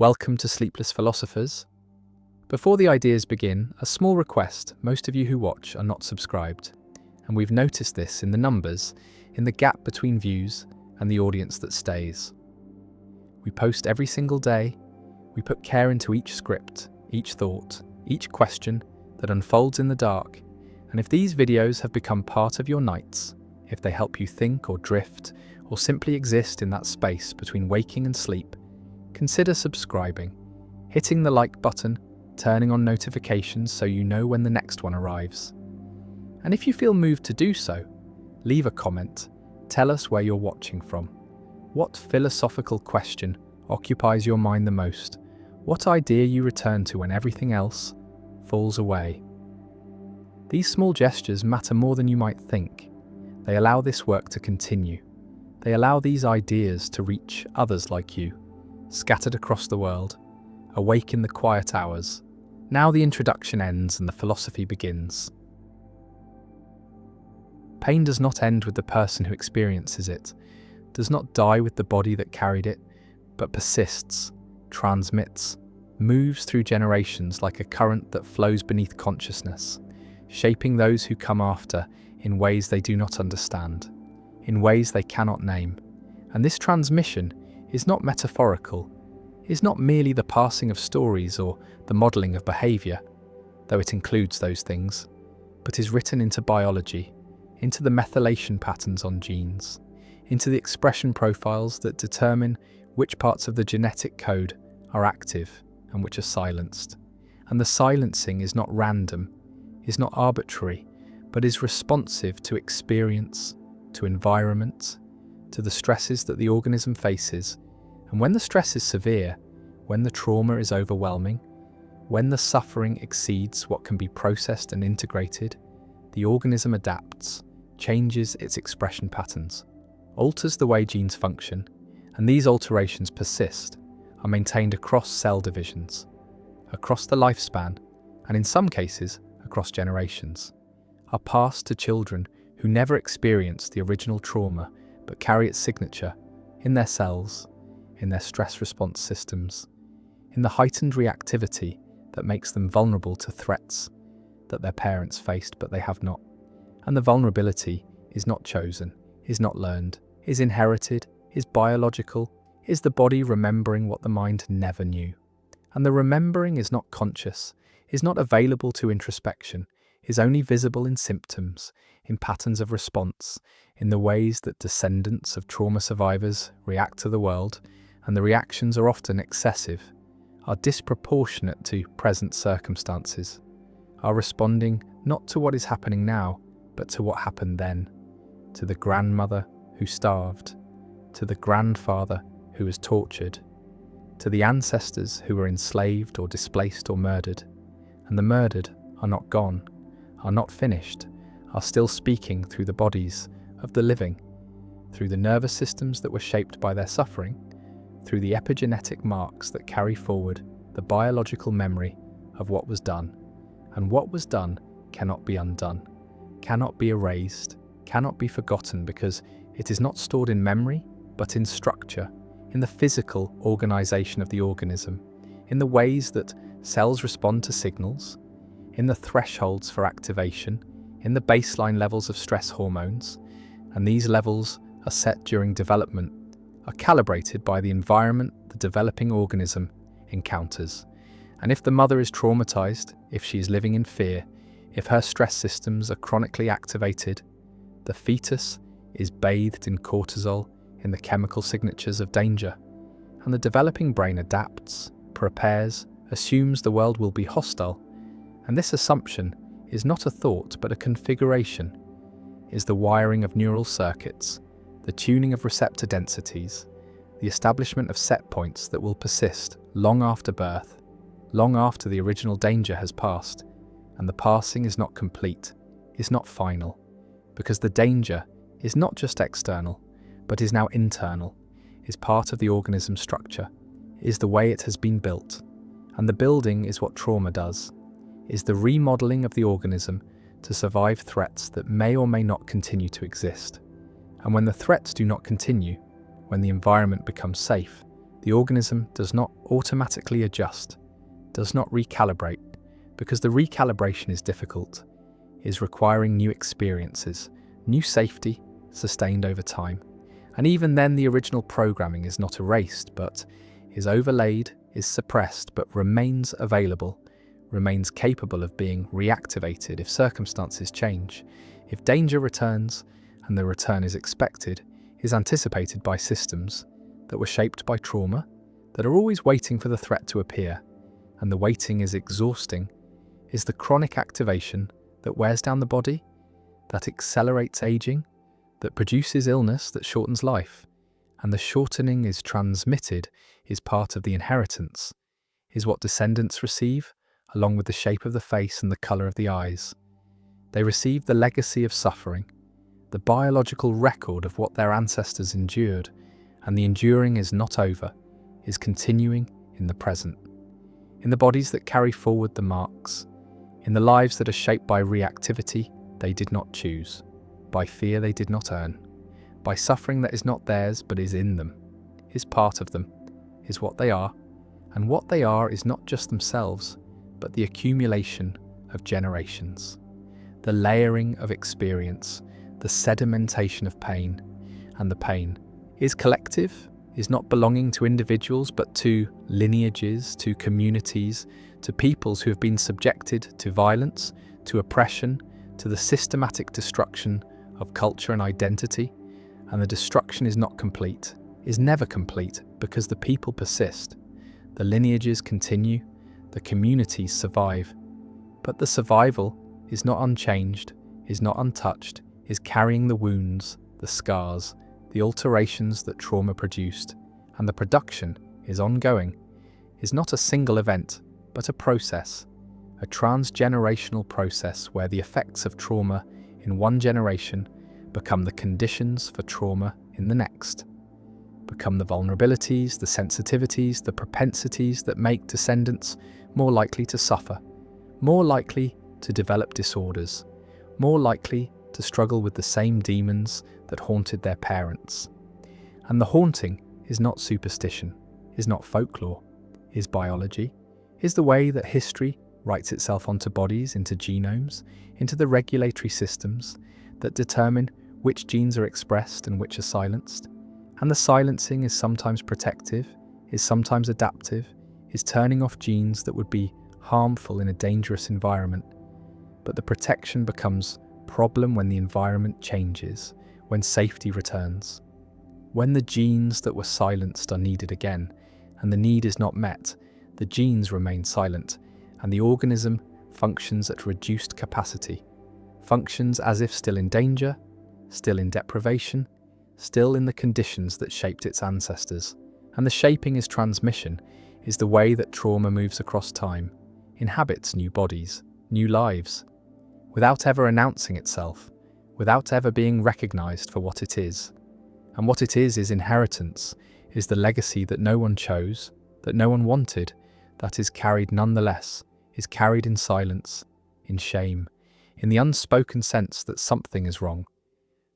Welcome to Sleepless Philosophers. Before the ideas begin, a small request: most of you who watch are not subscribed, and we've noticed this in the numbers, in the gap between views and the audience that stays. We post every single day. We put care into each script, each thought, each question that unfolds in the dark. And if these videos have become part of your nights, if they help you think or drift, or simply exist in that space between waking and sleep, consider subscribing, hitting the like button, turning on notifications so you know when the next one arrives. And if you feel moved to do so, leave a comment. Tell us where you're watching from. What philosophical question occupies your mind the most? What idea you return to when everything else falls away? These small gestures matter more than you might think. They allow this work to continue. They allow these ideas to reach others like you, scattered across the world, awake in the quiet hours. Now the introduction ends and the philosophy begins. Pain does not end with the person who experiences it, does not die with the body that carried it, but persists, transmits, moves through generations like a current that flows beneath consciousness, shaping those who come after in ways they do not understand, in ways they cannot name. And this transmission is not metaphorical, is not merely the passing of stories or the modelling of behaviour, though it includes those things, but is written into biology, into the methylation patterns on genes, into the expression profiles that determine which parts of the genetic code are active and which are silenced. And the silencing is not random, is not arbitrary, but is responsive to experience, to environment, to the stresses that the organism faces. And when the stress is severe, when the trauma is overwhelming, when the suffering exceeds what can be processed and integrated, the organism adapts, changes its expression patterns, alters the way genes function, and these alterations persist, are maintained across cell divisions, across the lifespan, and in some cases, across generations, are passed to children who never experienced the original trauma but carry its signature in their cells, in their stress response systems, in the heightened reactivity that makes them vulnerable to threats that their parents faced but they have not. And the vulnerability is not chosen, is not learned, is inherited, is biological, is the body remembering what the mind never knew. And the remembering is not conscious, is not available to introspection, is only visible in symptoms, in patterns of response, in the ways that descendants of trauma survivors react to the world, and the reactions are often excessive, are disproportionate to present circumstances, are responding not to what is happening now, but to what happened then, to the grandmother who starved, to the grandfather who was tortured, to the ancestors who were enslaved or displaced or murdered. And the murdered are not gone, are not finished, are still speaking through the bodies of the living, through the nervous systems that were shaped by their suffering, through the epigenetic marks that carry forward the biological memory of what was done. And what was done cannot be undone, cannot be erased, cannot be forgotten, because it is not stored in memory, but in structure, in the physical organization of the organism, in the ways that cells respond to signals, in the thresholds for activation, in the baseline levels of stress hormones. And these levels are set during development, are calibrated by the environment the developing organism encounters. And if the mother is traumatized, if she is living in fear, if her stress systems are chronically activated, the fetus is bathed in cortisol, in the chemical signatures of danger. And the developing brain adapts, prepares, assumes the world will be hostile. And this assumption is not a thought but a configuration, is the wiring of neural circuits, the tuning of receptor densities, the establishment of set points that will persist long after birth, long after the original danger has passed. And the passing is not complete, is not final, because the danger is not just external, but is now internal, is part of the organism's structure, is the way it has been built. And the building is what trauma does, is the remodeling of the organism to survive threats that may or may not continue to exist. And when the threats do not continue, when the environment becomes safe, The organism does not automatically adjust, does not recalibrate, because the recalibration is difficult, is requiring new experiences, new safety, sustained over time. And even then the original programming is not erased, but is overlaid, is suppressed, but remains available, remains capable of being reactivated if circumstances change, if danger returns, and the return is expected, is anticipated by systems that were shaped by trauma, that are always waiting for the threat to appear, and the waiting is exhausting, is the chronic activation that wears down the body, that accelerates aging, that produces illness that shortens life, and the shortening is transmitted, is part of the inheritance, is what descendants receive, along with the shape of the face and the colour of the eyes. They receive the legacy of suffering, the biological record of what their ancestors endured, and the enduring is not over, is continuing in the present. In the bodies that carry forward the marks, in the lives that are shaped by reactivity they did not choose, by fear they did not earn, by suffering that is not theirs but is in them, is part of them, is what they are, and what they are is not just themselves, but the accumulation of generations, the layering of experience, the sedimentation of pain, and the pain is collective, is not belonging to individuals but to lineages, to communities, to peoples who have been subjected to violence, to oppression, to the systematic destruction of culture and identity, and the destruction is not complete, is never complete, because the people persist, the lineages continue, the communities survive, but the survival is not unchanged, is not untouched, is carrying the wounds, the scars, the alterations that trauma produced, and the production is ongoing, is not a single event, but a process, a transgenerational process where the effects of trauma in one generation become the conditions for trauma in the next, become the vulnerabilities, the sensitivities, the propensities that make descendants more likely to suffer, more likely to develop disorders, more likely to struggle with the same demons that haunted their parents. And the haunting is not superstition, is not folklore, is biology, is the way that history writes itself onto bodies, into genomes, into the regulatory systems that determine which genes are expressed and which are silenced. And the silencing is sometimes protective, is sometimes adaptive, is turning off genes that would be harmful in a dangerous environment. But the protection becomes problem when the environment changes, when safety returns, when the genes that were silenced are needed again, and the need is not met, the genes remain silent, and the organism functions at reduced capacity, functions as if still in danger, still in deprivation, still in the conditions that shaped its ancestors. And the shaping is transmission, is the way that trauma moves across time, inhabits new bodies, new lives, without ever announcing itself, without ever being recognized for what it is. And what it is inheritance, is the legacy that no one chose, that no one wanted, that is carried nonetheless, is carried in silence, in shame, in the unspoken sense that something is wrong,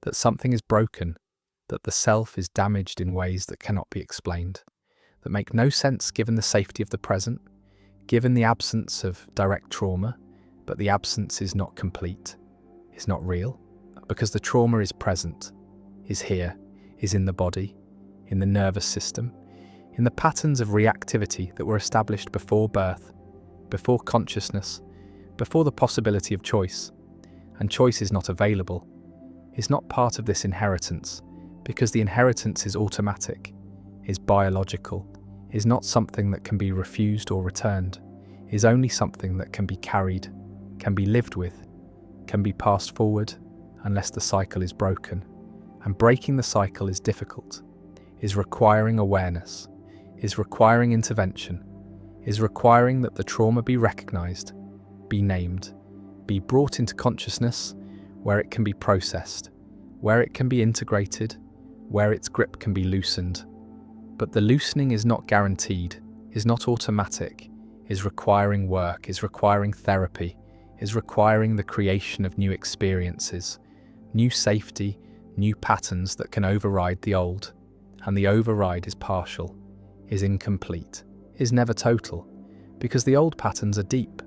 that something is broken, that the self is damaged in ways that cannot be explained, that make no sense given the safety of the present, given the absence of direct trauma, but the absence is not complete, is not real, because the trauma is present, is here, is in the body, in the nervous system, in the patterns of reactivity that were established before birth, before consciousness, before the possibility of choice. And choice is not available, is not part of this inheritance, because the inheritance is automatic, is biological, is not something that can be refused or returned, is only something that can be carried, can be lived with, can be passed forward, unless the cycle is broken. And breaking the cycle is difficult, is requiring awareness, is requiring intervention, is requiring that the trauma be recognized, be named, be brought into consciousness where it can be processed, where it can be integrated, where its grip can be loosened. But the loosening is not guaranteed, is not automatic, is requiring work, is requiring therapy, is requiring the creation of new experiences, new safety, new patterns that can override the old. And the override is partial, is incomplete, is never total, because the old patterns are deep,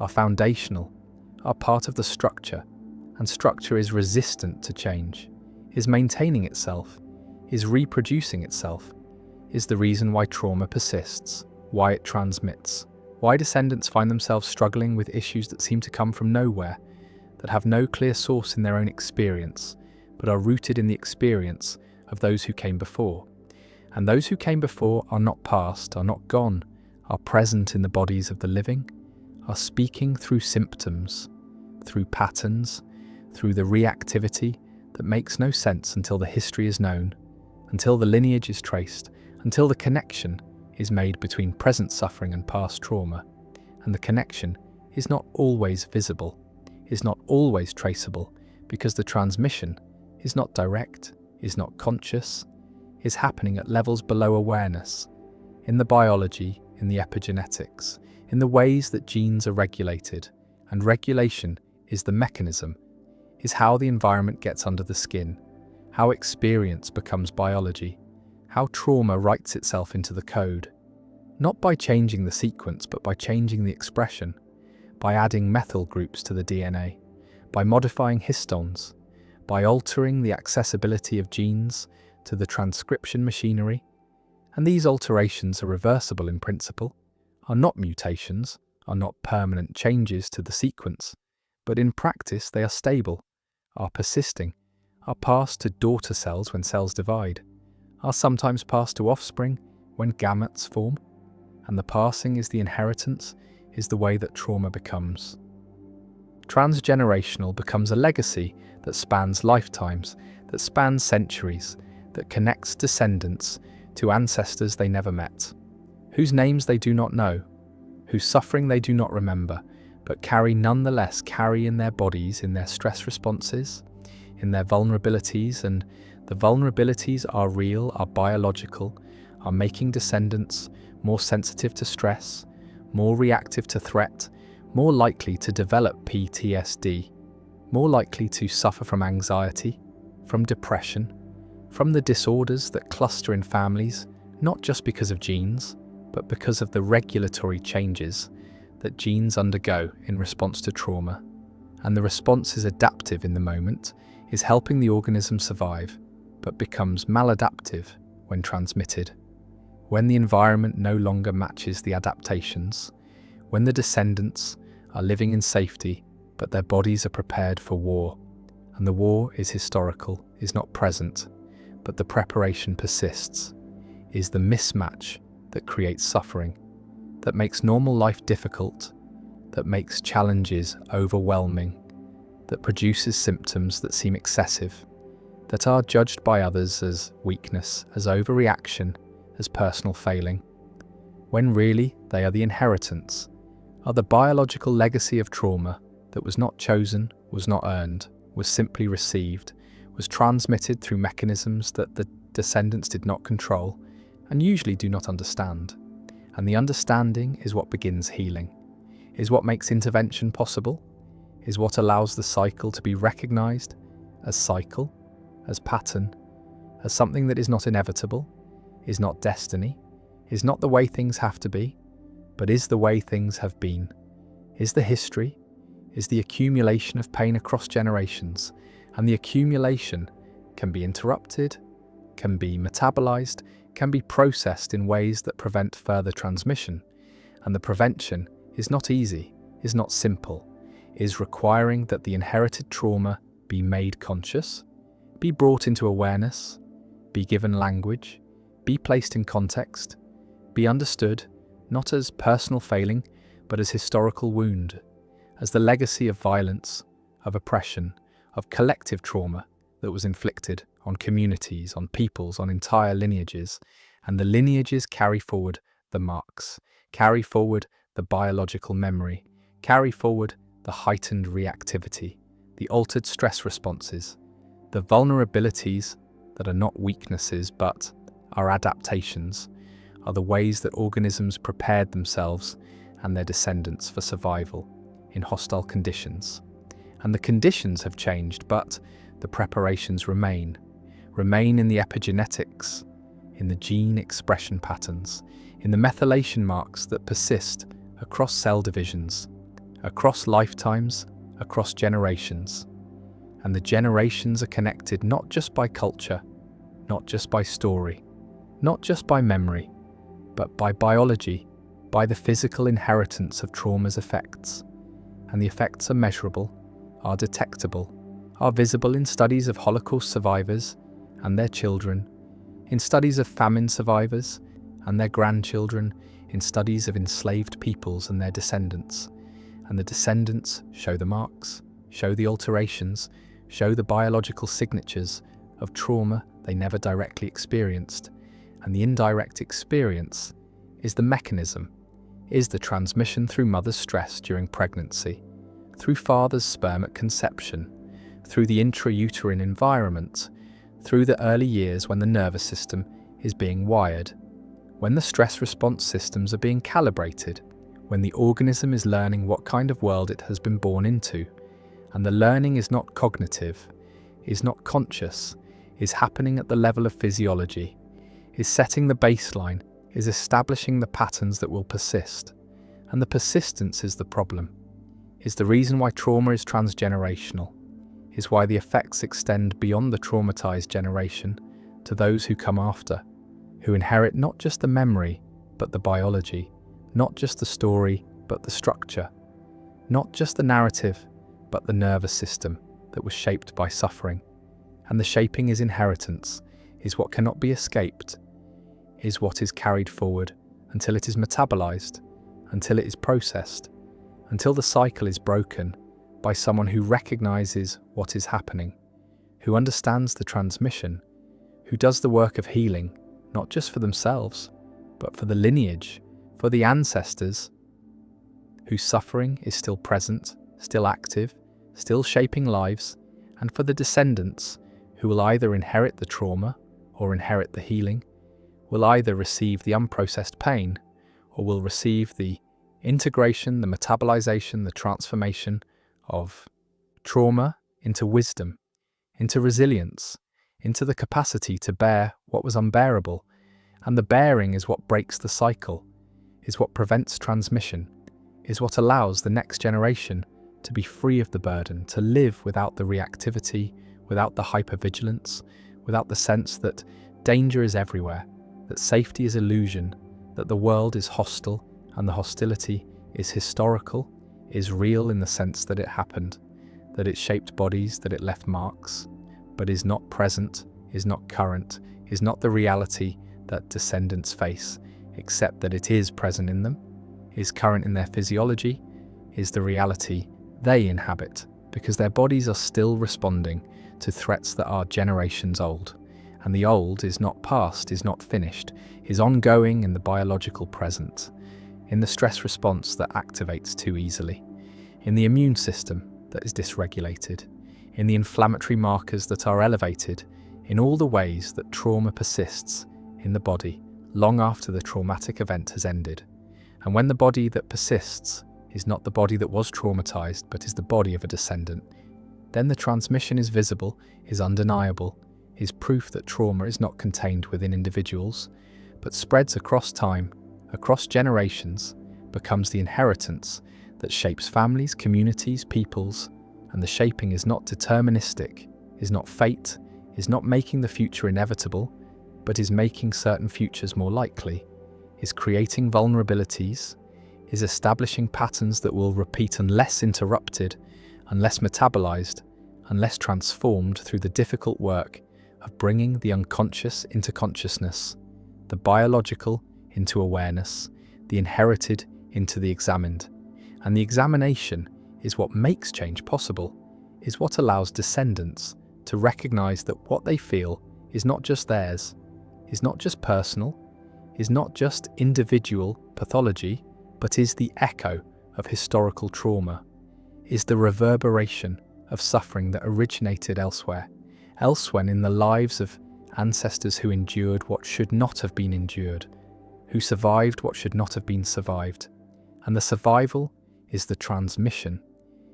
are foundational, are part of the structure, and structure is resistant to change, is maintaining itself, is reproducing itself, is the reason why trauma persists, why it transmits, why descendants find themselves struggling with issues that seem to come from nowhere, that have no clear source in their own experience, but are rooted in the experience of those who came before. And those who came before are not past, are not gone, are present in the bodies of the living, are speaking through symptoms, through patterns, through the reactivity that makes no sense until the history is known, until the lineage is traced, until the connection is made between present suffering and past trauma. And the connection is not always visible, is not always traceable, because the transmission is not direct, is not conscious, is happening at levels below awareness, in the biology, in the epigenetics, in the ways that genes are regulated, and regulation is the mechanism, is how the environment gets under the skin, how experience becomes biology, how trauma writes itself into the code, not by changing the sequence but by changing the expression, by adding methyl groups to the DNA, by modifying histones, by altering the accessibility of genes to the transcription machinery. And these alterations are reversible in principle, are not mutations, are not permanent changes to the sequence, but in practice they are stable, are persisting, are passed to daughter cells when cells divide, are sometimes passed to offspring when gametes form, and the passing is the inheritance, is the way that trauma becomes. Transgenerational becomes a legacy that spans lifetimes, that spans centuries, that connects descendants to ancestors they never met, whose names they do not know, whose suffering they do not remember, but nonetheless carry in their bodies, in their stress responses, in their vulnerabilities, and the vulnerabilities are real, are biological, are making descendants more sensitive to stress, more reactive to threat, more likely to develop PTSD, more likely to suffer from anxiety, from depression, from the disorders that cluster in families, not just because of genes, but because of the regulatory changes that genes undergo in response to trauma. And the response is adaptive in the moment, is helping the organism survive, but becomes maladaptive when transmitted. When the environment no longer matches the adaptations, when the descendants are living in safety, but their bodies are prepared for war, and the war is historical, is not present, but the preparation persists, is the mismatch that creates suffering, that makes normal life difficult, that makes challenges overwhelming, that produces symptoms that seem excessive, that are judged by others as weakness, as overreaction, as personal failing, when really they are the inheritance, are the biological legacy of trauma that was not chosen, was not earned, was simply received, was transmitted through mechanisms that the descendants did not control and usually do not understand. And the understanding is what begins healing, is what makes intervention possible, is what allows the cycle to be recognized as cycle, as pattern, as something that is not inevitable, is not destiny, is not the way things have to be, but is the way things have been, is the history, is the accumulation of pain across generations, and the accumulation can be interrupted, can be metabolized, can be processed in ways that prevent further transmission. And the prevention is not easy, is not simple, is requiring that the inherited trauma be made conscious, be brought into awareness, be given language, be placed in context, be understood, not as personal failing, but as historical wound, as the legacy of violence, of oppression, of collective trauma that was inflicted on communities, on peoples, on entire lineages, and the lineages carry forward the marks, carry forward the biological memory, carry forward the heightened reactivity, the altered stress responses, the vulnerabilities that are not weaknesses but are adaptations, are the ways that organisms prepared themselves and their descendants for survival in hostile conditions. And the conditions have changed, but the preparations remain in the epigenetics, in the gene expression patterns, in the methylation marks that persist across cell divisions, across lifetimes, across generations. And the generations are connected not just by culture, not just by story, not just by memory, but by biology, by the physical inheritance of trauma's effects. And the effects are measurable, are detectable, are visible in studies of Holocaust survivors and their children, in studies of famine survivors and their grandchildren, in studies of enslaved peoples and their descendants. And the descendants show the marks, show the alterations, show the biological signatures of trauma they never directly experienced. And the indirect experience is the mechanism, is the transmission through mother's stress during pregnancy, through father's sperm at conception, through the intrauterine environment, through the early years when the nervous system is being wired, when the stress response systems are being calibrated, when the organism is learning what kind of world it has been born into. And the learning is not cognitive, is not conscious, is happening at the level of physiology, is setting the baseline, is establishing the patterns that will persist. And the persistence is the problem, is the reason why trauma is transgenerational, is why the effects extend beyond the traumatized generation to those who come after, who inherit not just the memory, but the biology, not just the story, but the structure, not just the narrative, but the nervous system that was shaped by suffering. And the shaping is inheritance, is what cannot be escaped, is what is carried forward until it is metabolized, until it is processed, until the cycle is broken by someone who recognizes what is happening, who understands the transmission, who does the work of healing, not just for themselves, but for the lineage, for the ancestors, whose suffering is still present, still active, still shaping lives, and for the descendants who will either inherit the trauma or inherit the healing, will either receive the unprocessed pain or will receive the integration, the metabolization, the transformation of trauma into wisdom, into resilience, into the capacity to bear what was unbearable. And the bearing is what breaks the cycle, is what prevents transmission, is what allows the next generation to be free of the burden, to live without the reactivity, without the hypervigilance, without the sense that danger is everywhere, that safety is illusion, that the world is hostile and the hostility is historical, is real in the sense that it happened, that it shaped bodies, that it left marks, but is not present, is not current, is not the reality that descendants face, except that it is present in them, is current in their physiology, is the reality they inhabit, because their bodies are still responding to threats that are generations old. And the old is not past, is not finished, is ongoing in the biological present, in the stress response that activates too easily, in the immune system that is dysregulated, in the inflammatory markers that are elevated, in all the ways that trauma persists in the body long after the traumatic event has ended. And when the body that persists is not the body that was traumatized, but is the body of a descendant, then the transmission is visible, is undeniable, is proof that trauma is not contained within individuals, but spreads across time, across generations, becomes the inheritance that shapes families, communities, peoples. And the shaping is not deterministic, is not fate, is not making the future inevitable, but is making certain futures more likely, is creating vulnerabilities, is establishing patterns that will repeat unless interrupted, unless metabolized, unless transformed through the difficult work of bringing the unconscious into consciousness, the biological into awareness, the inherited into the examined. And the examination is what makes change possible, is what allows descendants to recognize that what they feel is not just theirs, is not just personal, is not just individual pathology, but is the echo of historical trauma, is the reverberation of suffering that originated elsewhere in the lives of ancestors who endured what should not have been endured, who survived what should not have been survived. And the survival is the transmission,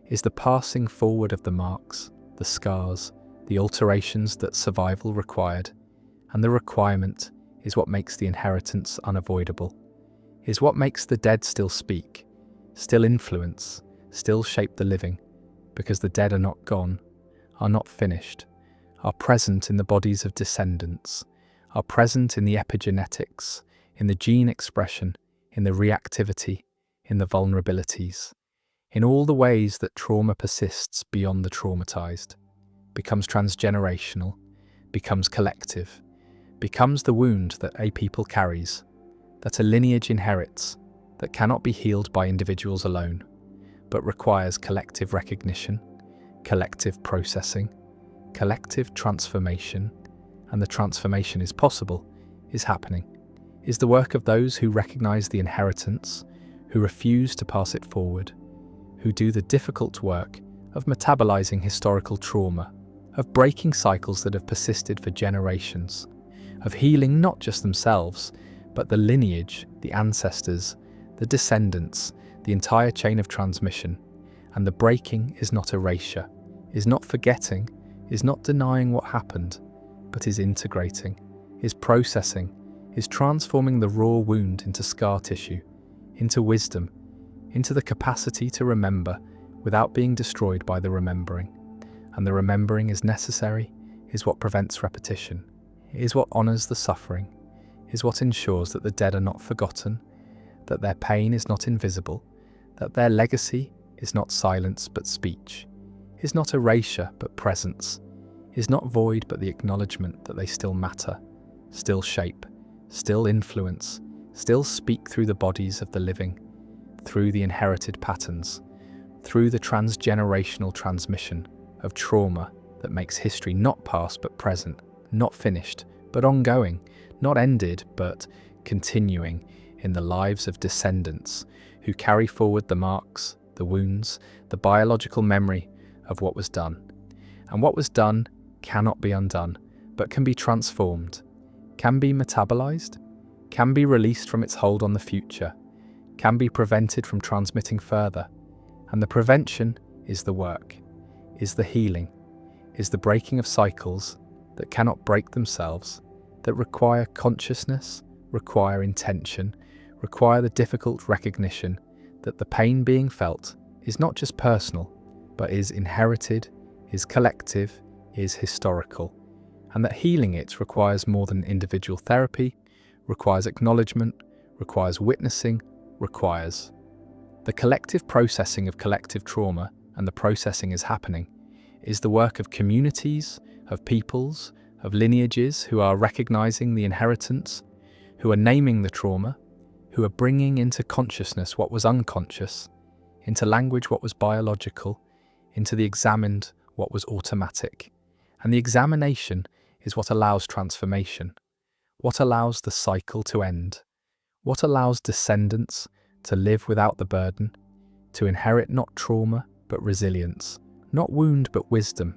is the passing forward of the marks, the scars, the alterations that survival required. And the requirement is what makes the inheritance unavoidable, is what makes the dead still speak, still influence, still shape the living, because the dead are not gone, are not finished, are present in the bodies of descendants, are present in the epigenetics, in the gene expression, in the reactivity, in the vulnerabilities, in all the ways that trauma persists beyond the traumatized, becomes transgenerational, becomes collective, becomes the wound that a people carries, that a lineage inherits, that cannot be healed by individuals alone, but requires collective recognition, collective processing, collective transformation, and the transformation is possible, is happening, is the work of those who recognize the inheritance, who refuse to pass it forward, who do the difficult work of metabolizing historical trauma, of breaking cycles that have persisted for generations, of healing not just themselves, but the lineage, the ancestors, the descendants, the entire chain of transmission. And the breaking is not erasure, is not forgetting, is not denying what happened, but is integrating, is processing, is transforming the raw wound into scar tissue, into wisdom, into the capacity to remember without being destroyed by the remembering. And the remembering is necessary, is what prevents repetition, is what honours the suffering, is what ensures that the dead are not forgotten, that their pain is not invisible, that their legacy is not silence but speech, is not erasure but presence, is not void but the acknowledgement that they still matter, still shape, still influence, still speak through the bodies of the living, through the inherited patterns, through the transgenerational transmission of trauma that makes history not past but present, not finished but ongoing, not ended but continuing in the lives of descendants who carry forward the marks, the wounds, the biological memory of what was done. And what was done cannot be undone, but can be transformed, can be metabolized, can be released from its hold on the future, can be prevented from transmitting further. And the prevention is the work, is the healing, is the breaking of cycles that cannot break themselves, that require consciousness, require intention, require the difficult recognition that the pain being felt is not just personal, but is inherited, is collective, is historical, and that healing it requires more than individual therapy, requires acknowledgement, requires witnessing, requires the collective processing of collective trauma, and the processing is happening, is the work of communities, of peoples, of lineages who are recognizing the inheritance, who are naming the trauma, who are bringing into consciousness what was unconscious, into language what was biological, into the examined what was automatic. And the examination is what allows transformation, what allows the cycle to end, what allows descendants to live without the burden, to inherit not trauma but resilience, not wound but wisdom,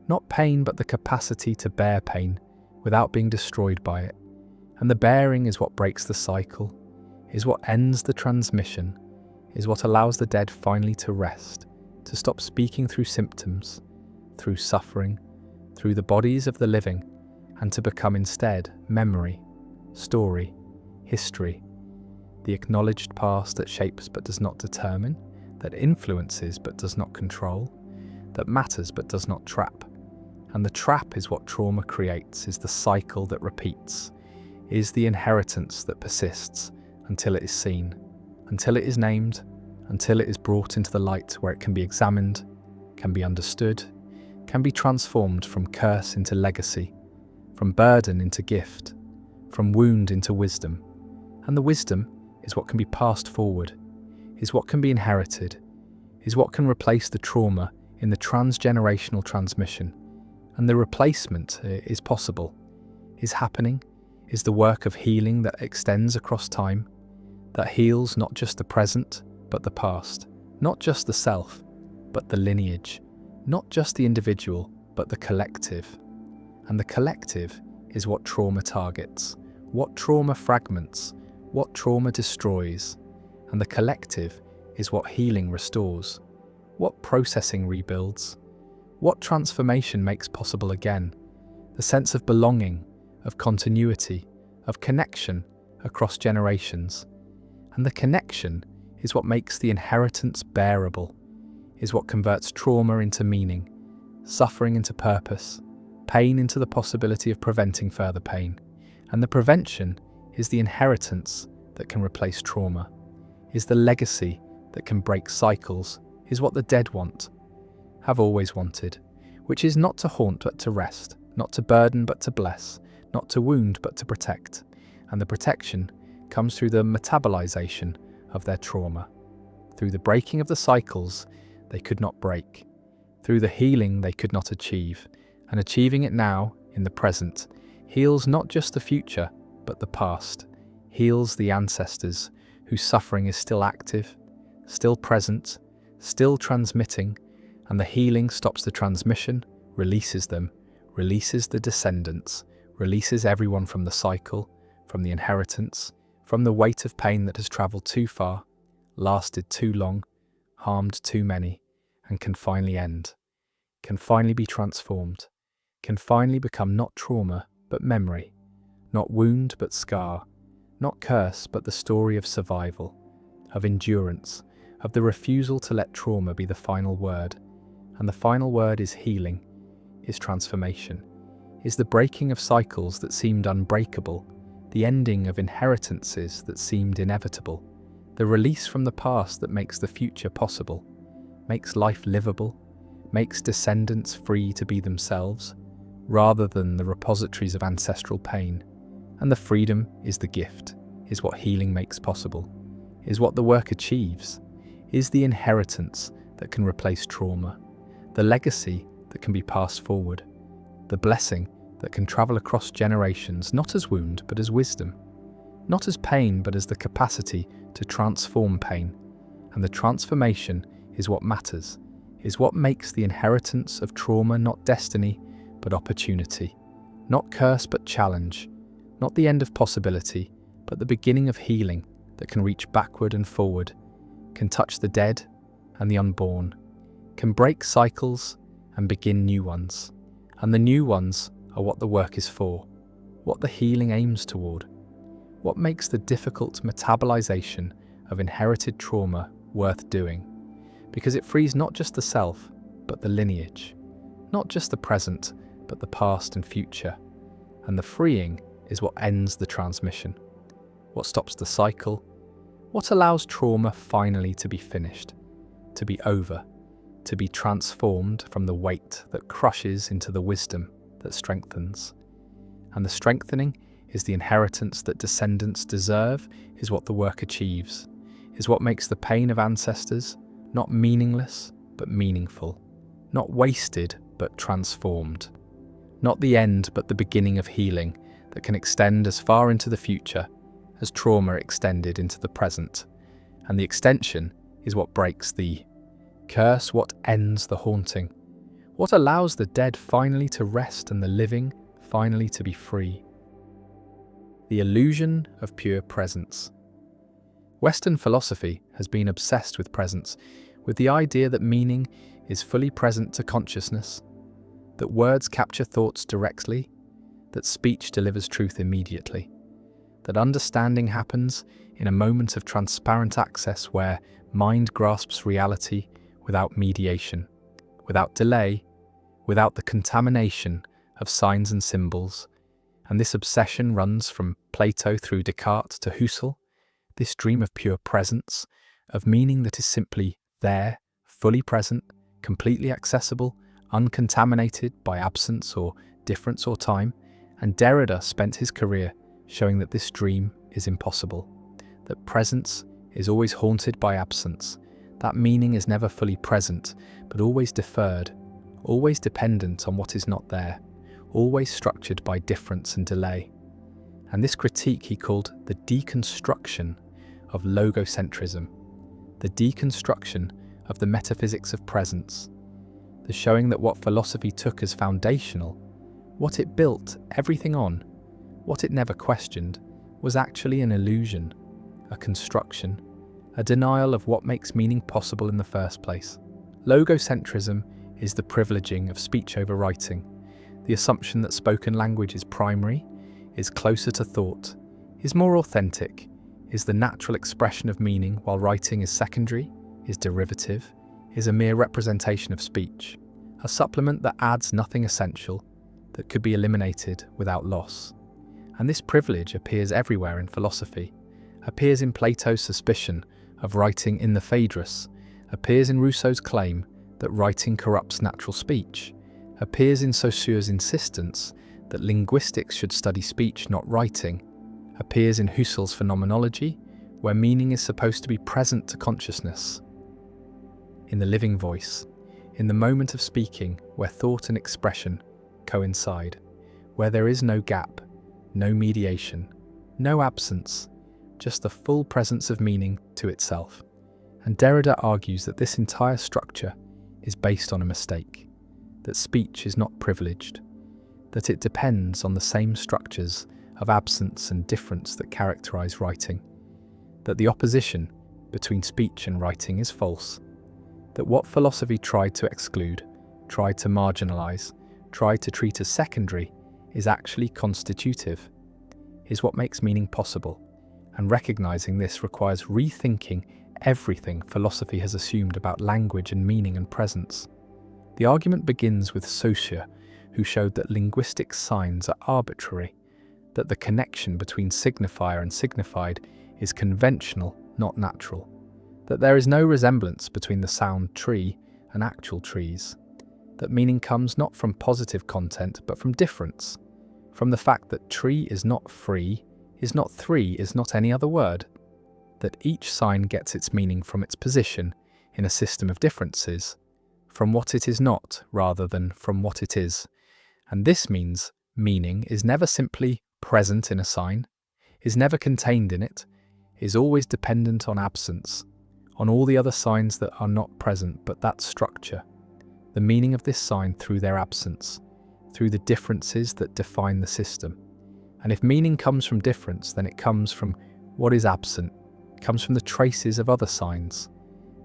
not pain but the capacity to bear pain without being destroyed by it. And the bearing is what breaks the cycle, is what ends the transmission, is what allows the dead finally to rest, to stop speaking through symptoms, through suffering, through the bodies of the living, and to become instead memory, story, history, the acknowledged past that shapes but does not determine, that influences but does not control, that matters but does not trap. And the trap is what trauma creates, is the cycle that repeats, is the inheritance that persists until it is seen, until it is named, until it is brought into the light where it can be examined, can be understood, can be transformed from curse into legacy, from burden into gift, from wound into wisdom. And the wisdom is what can be passed forward, is what can be inherited, is what can replace the trauma in the transgenerational transmission. And the replacement is possible, is happening, is the work of healing that extends across time, that heals not just the present, but the past, not just the self, but the lineage, not just the individual, but the collective. And the collective is what trauma targets, what trauma fragments, what trauma destroys. And the collective is what healing restores, what processing rebuilds, what transformation makes possible again, the sense of belonging, of continuity, of connection across generations. And the connection is what makes the inheritance bearable, is what converts trauma into meaning, suffering into purpose, pain into the possibility of preventing further pain. And the prevention is the inheritance that can replace trauma, is the legacy that can break cycles, is what the dead want, have always wanted, which is not to haunt but to rest, not to burden but to bless, not to wound but to protect. And the protection comes through the metabolization of their trauma, through the breaking of the cycles they could not break, through the healing they could not achieve, and achieving it now, in the present, heals not just the future, but the past, heals the ancestors whose suffering is still active, still present, still transmitting, and the healing stops the transmission, releases them, releases the descendants, releases everyone from the cycle, from the inheritance, from the weight of pain that has travelled too far, lasted too long, harmed too many, and can finally end, can finally be transformed, can finally become not trauma but memory, not wound but scar, not curse but the story of survival, of endurance, of the refusal to let trauma be the final word. And the final word is healing, is transformation, is the breaking of cycles that seemed unbreakable, the ending of inheritances that seemed inevitable, the release from the past that makes the future possible, makes life livable, makes descendants free to be themselves, rather than the repositories of ancestral pain. And the freedom is the gift, is what healing makes possible, is what the work achieves, is the inheritance that can replace trauma, the legacy that can be passed forward, the blessing that can travel across generations, not as wound but as wisdom, not as pain but as the capacity to transform pain. And the transformation is what matters, is what makes the inheritance of trauma not destiny but opportunity, not curse but challenge, not the end of possibility but the beginning of healing that can reach backward and forward, can touch the dead and the unborn, can break cycles and begin new ones. And the new ones are what the work is for, what the healing aims toward, what makes the difficult metabolization of inherited trauma worth doing, because it frees not just the self, but the lineage, not just the present, but the past and future. And the freeing is what ends the transmission, what stops the cycle, what allows trauma finally to be finished, to be over, to be transformed from the weight that crushes into the wisdom that strengthens. And the strengthening is the inheritance that descendants deserve, is what the work achieves, is what makes the pain of ancestors not meaningless but meaningful, not wasted but transformed, not the end but the beginning of healing that can extend as far into the future as trauma extended into the present. And the extension is what breaks the curse, what ends the haunting, what allows the dead finally to rest and the living finally to be free. The illusion of pure presence. Western philosophy has been obsessed with presence, with the idea that meaning is fully present to consciousness, that words capture thoughts directly, that speech delivers truth immediately, that understanding happens in a moment of transparent access where mind grasps reality without mediation, without delay, without the contamination of signs and symbols. And this obsession runs from Plato through Descartes to Husserl, this dream of pure presence, of meaning that is simply there, fully present, completely accessible, uncontaminated by absence or difference or time. And Derrida spent his career showing that this dream is impossible, that presence is always haunted by absence, that meaning is never fully present, but always deferred, always dependent on what is not there, always structured by difference and delay. And this critique he called the deconstruction of logocentrism, the deconstruction of the metaphysics of presence, the showing that what philosophy took as foundational, what it built everything on, what it never questioned, was actually an illusion, a construction, a denial of what makes meaning possible in the first place. Logocentrism is the privileging of speech over writing, the assumption that spoken language is primary, is closer to thought, is more authentic, is the natural expression of meaning, while writing is secondary, is derivative, is a mere representation of speech, a supplement that adds nothing essential, that could be eliminated without loss. And this privilege appears everywhere in philosophy, appears in Plato's suspicion of writing in the Phaedrus, appears in Rousseau's claim that writing corrupts natural speech, appears in Saussure's insistence that linguistics should study speech, not writing, appears in Husserl's phenomenology, where meaning is supposed to be present to consciousness. In the living voice, in the moment of speaking, where thought and expression coincide, where there is no gap, no mediation, no absence, just the full presence of meaning to itself. And Derrida argues that this entire structure is based on a mistake, that speech is not privileged, that it depends on the same structures of absence and difference that characterize writing, that the opposition between speech and writing is false, that what philosophy tried to exclude, tried to marginalize, tried to treat as secondary, is actually constitutive, is what makes meaning possible, and recognizing this requires rethinking everything philosophy has assumed about language and meaning and presence. The argument begins with Saussure, who showed that linguistic signs are arbitrary, that the connection between signifier and signified is conventional, not natural, that there is no resemblance between the sound tree and actual trees, that meaning comes not from positive content but from difference, from the fact that tree is not free, is not three, is not any other word, that each sign gets its meaning from its position in a system of differences, from what it is not rather than from what it is. And this means meaning is never simply present in a sign, is never contained in it, is always dependent on absence, on all the other signs that are not present but that structure, the meaning of this sign through their absence, through the differences that define the system. And if meaning comes from difference, then it comes from what is absent, comes from the traces of other signs,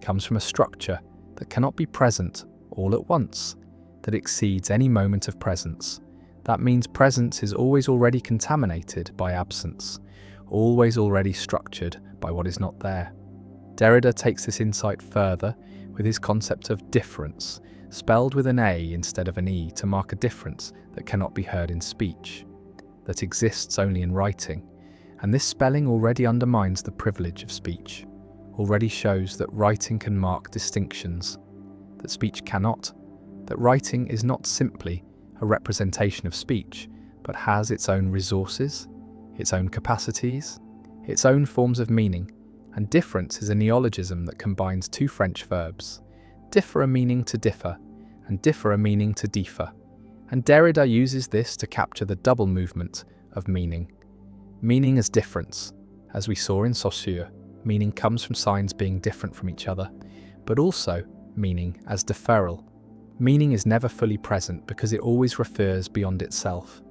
comes from a structure that cannot be present all at once, that exceeds any moment of presence. That means presence is always already contaminated by absence, always already structured by what is not there. Derrida takes this insight further with his concept of difference, spelled with an A instead of an E to mark a difference that cannot be heard in speech, that exists only in writing. And this spelling already undermines the privilege of speech, already shows that writing can mark distinctions, that speech cannot, that writing is not simply a representation of speech, but has its own resources, its own capacities, its own forms of meaning, and difference is a neologism that combines two French verbs, differ a meaning to differ, and differ a meaning to differ. And Derrida uses this to capture the double movement of meaning. Meaning as difference, as we saw in Saussure, meaning comes from signs being different from each other, but also meaning as deferral. Meaning is never fully present because it always refers beyond itself,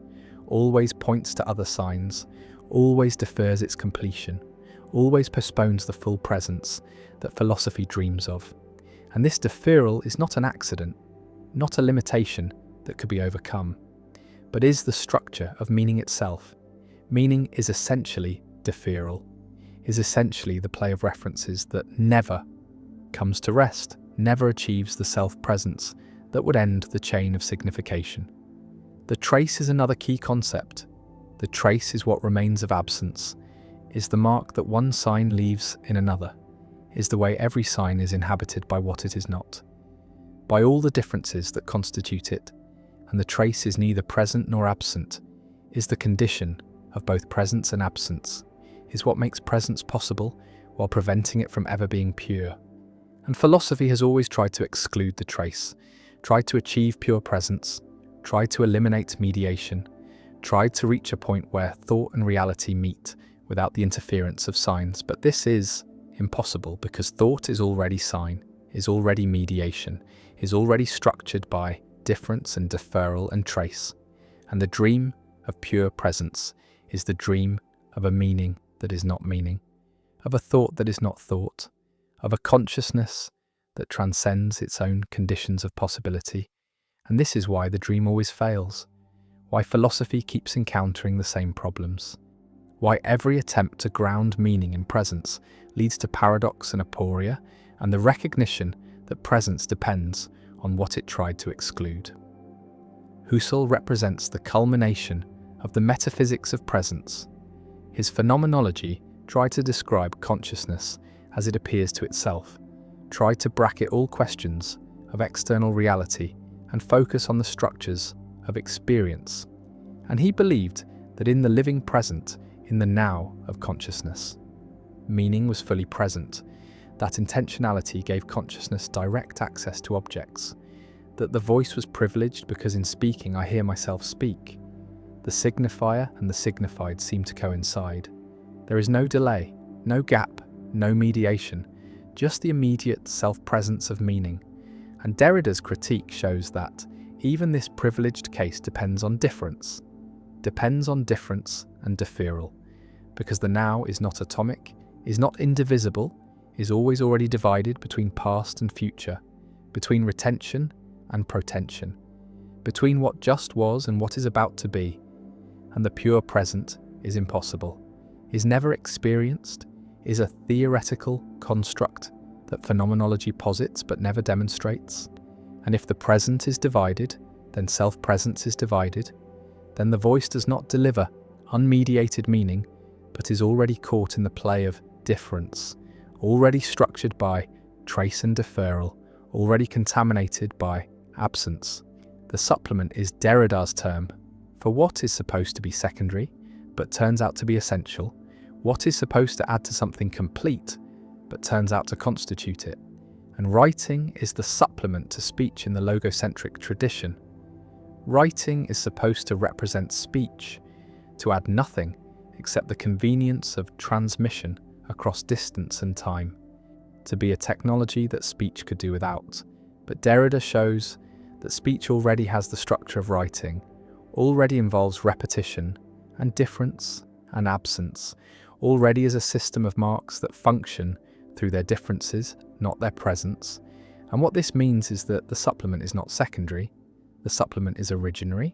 always points to other signs, always defers its completion, always postpones the full presence that philosophy dreams of. And this deferral is not an accident, not a limitation that could be overcome, but is the structure of meaning itself. Meaning is essentially deferral, is essentially the play of references that never comes to rest, never achieves the self-presence that would end the chain of signification. The trace is another key concept. The trace is what remains of absence, is the mark that one sign leaves in another, is the way every sign is inhabited by what it is not, by all the differences that constitute it, and the trace is neither present nor absent, is the condition of both presence and absence, is what makes presence possible while preventing it from ever being pure. And philosophy has always tried to exclude the trace, tried to achieve pure presence, tried to eliminate mediation, tried to reach a point where thought and reality meet without the interference of signs. But this is impossible because thought is already sign, is already mediation, is already structured by difference and deferral and trace. And the dream of pure presence is the dream of a meaning that is not meaning, of a thought that is not thought, of a consciousness that transcends its own conditions of possibility. And this is why the dream always fails, why philosophy keeps encountering the same problems, why every attempt to ground meaning in presence leads to paradox and aporia, and the recognition that presence depends on what it tried to exclude. Husserl represents the culmination of the metaphysics of presence. His phenomenology tried to describe consciousness as it appears to itself, tried to bracket all questions of external reality and focus on the structures of experience. And he believed that in the living present, in the now of consciousness, meaning was fully present, that intentionality gave consciousness direct access to objects, that the voice was privileged because in speaking I hear myself speak. The signifier and the signified seem to coincide. There is no delay, no gap, no mediation, just the immediate self-presence of meaning. And Derrida's critique shows that even this privileged case depends on difference and deferral, because the now is not atomic, is not indivisible, is always already divided between past and future, between retention and protension, between what just was and what is about to be. And the pure present is impossible, is never experienced, is a theoretical construct that phenomenology posits but never demonstrates. And if the present is divided, then self-presence is divided, then the voice does not deliver unmediated meaning, but is already caught in the play of difference, already structured by trace and deferral, already contaminated by absence. The supplement is Derrida's term for what is supposed to be secondary, but turns out to be essential, what is supposed to add to something complete, but turns out to constitute it. And writing is the supplement to speech in the logocentric tradition. Writing is supposed to represent speech, to add nothing except the convenience of transmission across distance and time, to be a technology that speech could do without. But Derrida shows that speech already has the structure of writing, already involves repetition and difference and absence, already is a system of marks that function through their differences, not their presence. And what this means is that the supplement is not secondary, the supplement is originary.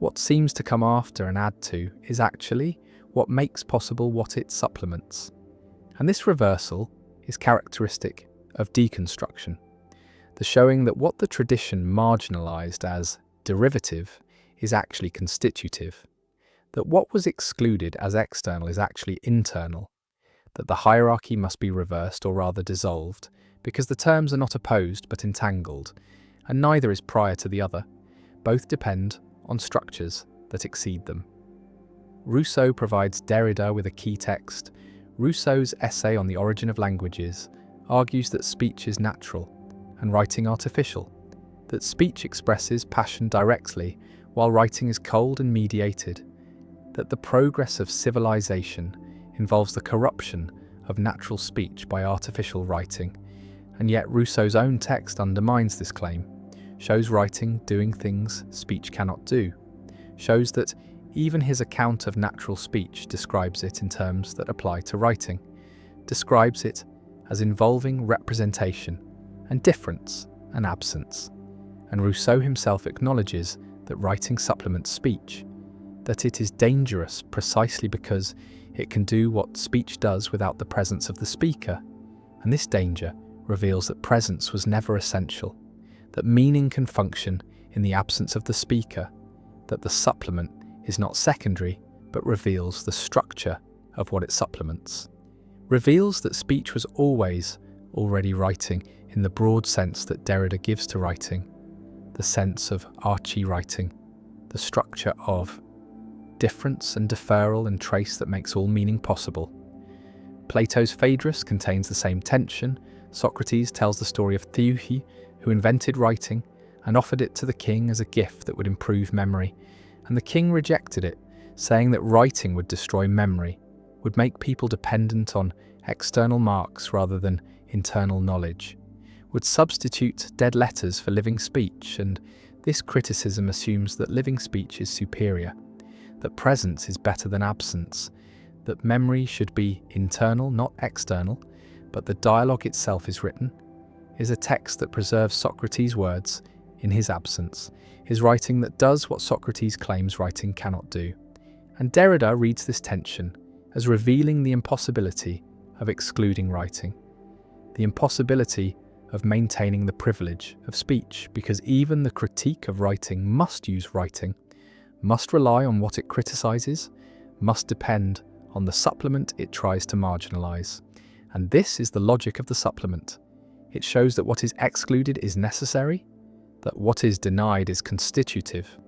What seems to come after and add to is actually what makes possible what it supplements. And this reversal is characteristic of deconstruction, the showing that what the tradition marginalized as derivative is actually constitutive, that what was excluded as external is actually internal, that the hierarchy must be reversed or rather dissolved, because the terms are not opposed but entangled, and neither is prior to the other. Both depend on structures that exceed them. Rousseau provides Derrida with a key text. Rousseau's essay on the origin of languages argues that speech is natural and writing artificial, that speech expresses passion directly while writing is cold and mediated, that the progress of civilization involves the corruption of natural speech by artificial writing, and yet Rousseau's own text undermines this claim, shows writing doing things speech cannot do, shows that even his account of natural speech describes it in terms that apply to writing, describes it as involving representation and difference and absence. And Rousseau himself acknowledges that writing supplements speech, that it is dangerous precisely because it can do what speech does without the presence of the speaker. And this danger reveals that presence was never essential, that meaning can function in the absence of the speaker, that the supplement is not secondary but reveals the structure of what it supplements, reveals that speech was always already writing in the broad sense that Derrida gives to writing, the sense of archie-writing, the structure of difference and deferral and trace that makes all meaning possible. Plato's Phaedrus contains the same tension. Socrates tells the story of Theuhi, who invented writing and offered it to the king as a gift that would improve memory, and the king rejected it, saying that writing would destroy memory, would make people dependent on external marks rather than internal knowledge, would substitute dead letters for living speech, and this criticism assumes that living speech is superior, that presence is better than absence, that memory should be internal, not external, but the dialogue itself is written, is a text that preserves Socrates' words in his absence, his writing that does what Socrates claims writing cannot do. And Derrida reads this tension as revealing the impossibility of excluding writing, the impossibility of maintaining the privilege of speech, because even the critique of writing must use writing, must rely on what it criticizes, must depend on the supplement it tries to marginalize. And this is the logic of the supplement. It shows that what is excluded is necessary, that what is denied is constitutive,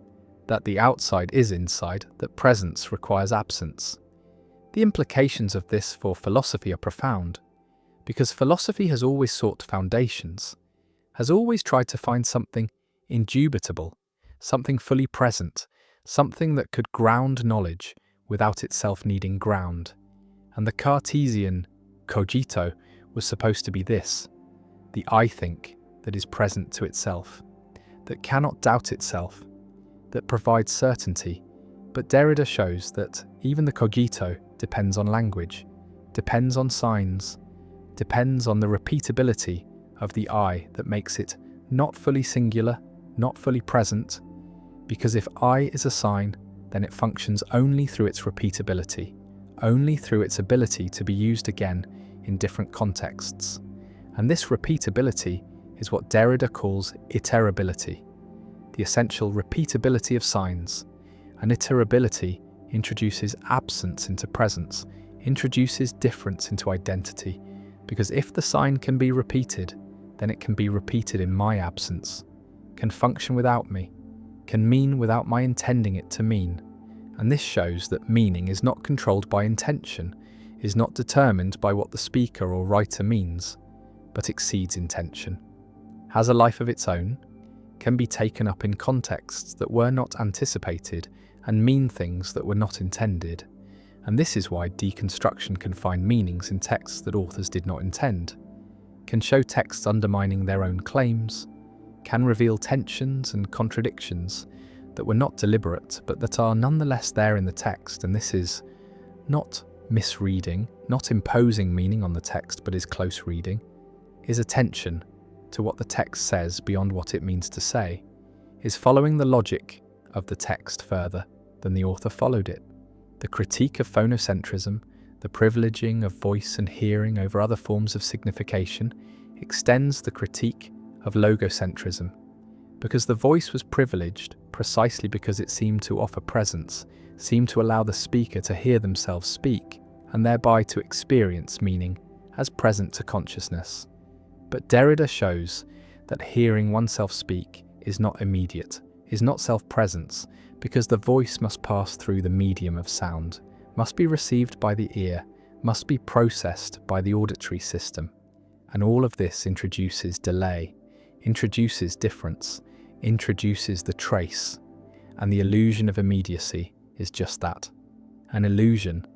that the outside is inside, that presence requires absence. The implications of this for philosophy are profound, because philosophy has always sought foundations, has always tried to find something indubitable, something fully present, something that could ground knowledge without itself needing ground. And the Cartesian cogito was supposed to be this, the I think that is present to itself, that cannot doubt itself, that provides certainty. But Derrida shows that even the cogito depends on language, depends on signs, depends on the repeatability of the I that makes it not fully singular, not fully present, because if I is a sign, then it functions only through its repeatability, only through its ability to be used again in different contexts. And this repeatability is what Derrida calls iterability, the essential repeatability of signs. And iterability introduces absence into presence, introduces difference into identity, because if the sign can be repeated, then it can be repeated in my absence, can function without me, can mean without my intending it to mean. And this shows that meaning is not controlled by intention, is not determined by what the speaker or writer means, but exceeds intention, has a life of its own, can be taken up in contexts that were not anticipated and mean things that were not intended. And this is why deconstruction can find meanings in texts that authors did not intend, can show texts undermining their own claims, can reveal tensions and contradictions that were not deliberate but that are nonetheless there in the text. And this is not misreading, not imposing meaning on the text, but is close reading, is attention to what the text says beyond what it means to say, is following the logic of the text further than the author followed it. The critique of phonocentrism, the privileging of voice and hearing over other forms of signification, extends the critique of logocentrism, because the voice was privileged precisely because it seemed to offer presence, seemed to allow the speaker to hear themselves speak, and thereby to experience meaning as present to consciousness. But Derrida shows that hearing oneself speak is not immediate, is not self-presence, because the voice must pass through the medium of sound, must be received by the ear, must be processed by the auditory system. And all of this introduces delay, introduces difference, introduces the trace. And the illusion of immediacy is just that, an illusion,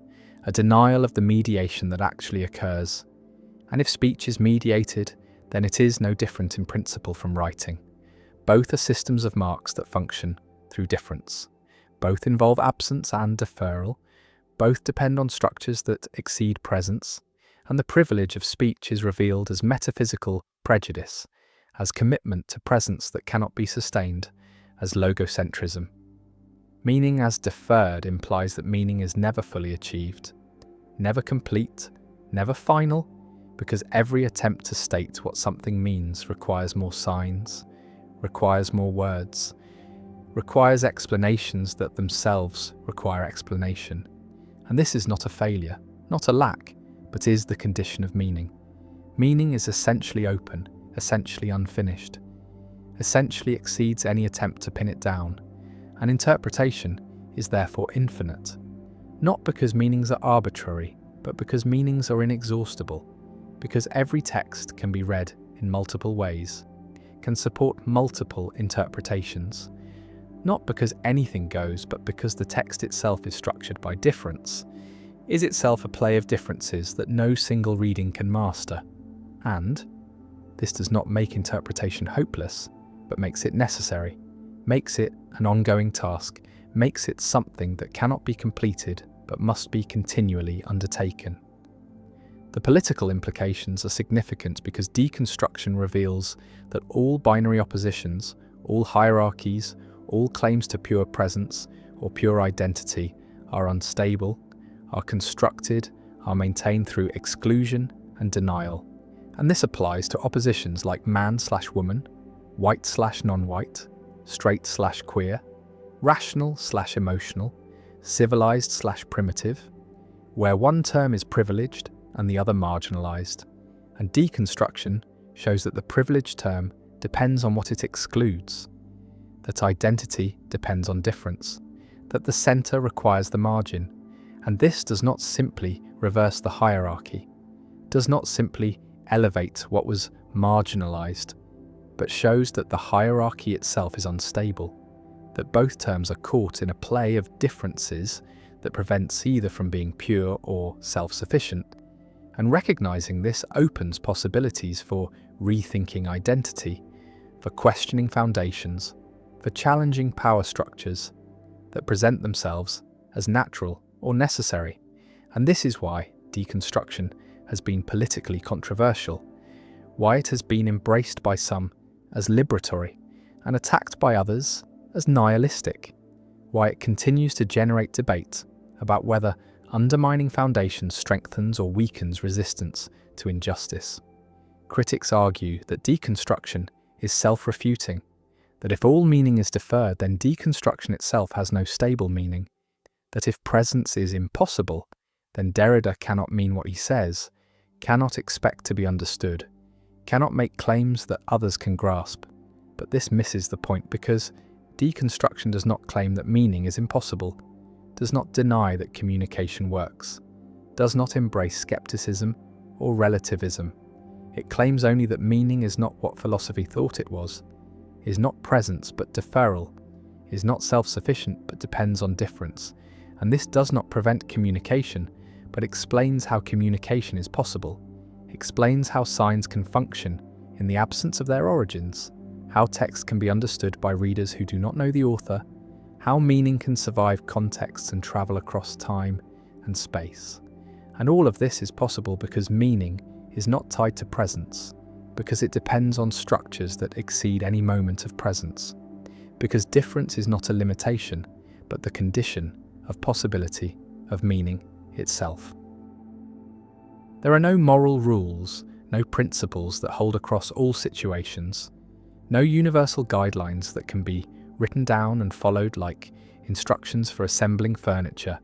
a denial of the mediation that actually occurs. And if speech is mediated, then it is no different in principle from writing. Both are systems of marks that function through difference. Both involve absence and deferral. Both depend on structures that exceed presence. And the privilege of speech is revealed as metaphysical prejudice, as commitment to presence that cannot be sustained, as logocentrism. Meaning as deferred implies that meaning is never fully achieved, never complete, never final, because every attempt to state what something means requires more signs, requires more words, requires explanations that themselves require explanation. And this is not a failure, not a lack, but is the condition of meaning. Meaning is essentially open, essentially unfinished, essentially exceeds any attempt to pin it down, and interpretation is therefore infinite, not because meanings are arbitrary, but because meanings are inexhaustible, because every text can be read in multiple ways, can support multiple interpretations, not because anything goes, but because the text itself is structured by difference, is itself a play of differences that no single reading can master. And this does not make interpretation hopeless, but makes it necessary, makes it an ongoing task, makes it something that cannot be completed but must be continually undertaken. The political implications are significant because deconstruction reveals that all binary oppositions, All hierarchies, all claims to pure presence or pure identity are unstable, are constructed, are maintained through exclusion and denial. And this applies to oppositions like man/woman, white/non-white, straight/queer, rational/emotional, civilized/primitive, where one term is privileged and the other marginalized. And deconstruction shows that the privileged term depends on what it excludes, that identity depends on difference, that the center requires the margin, and this does not simply reverse the hierarchy, does not simply elevate what was marginalized, but shows that the hierarchy itself is unstable, that both terms are caught in a play of differences that prevents either from being pure or self-sufficient. And recognizing this opens possibilities for rethinking identity, for questioning foundations, for challenging power structures that present themselves as natural or necessary. And this is why deconstruction has been politically controversial, why it has been embraced by some as liberatory and attacked by others as nihilistic, why it continues to generate debate about whether undermining foundations strengthens or weakens resistance to injustice. Critics argue that deconstruction is self-refuting, that if all meaning is deferred, then deconstruction itself has no stable meaning, that if presence is impossible, then Derrida cannot mean what he says, cannot expect to be understood, cannot make claims that others can grasp. But this misses the point, because deconstruction does not claim that meaning is impossible, does not deny that communication works, does not embrace skepticism or relativism. It claims only that meaning is not what philosophy thought it was, is not presence but deferral, is not self-sufficient but depends on difference. And this does not prevent communication, but explains how communication is possible, explains how signs can function in the absence of their origins, how text can be understood by readers who do not know the author, how meaning can survive contexts and travel across time and space. And all of this is possible because meaning is not tied to presence, because it depends on structures that exceed any moment of presence, because difference is not a limitation, but the condition of possibility of meaning itself. There are no moral rules, no principles that hold across all situations, no universal guidelines that can be written down and followed like instructions for assembling furniture.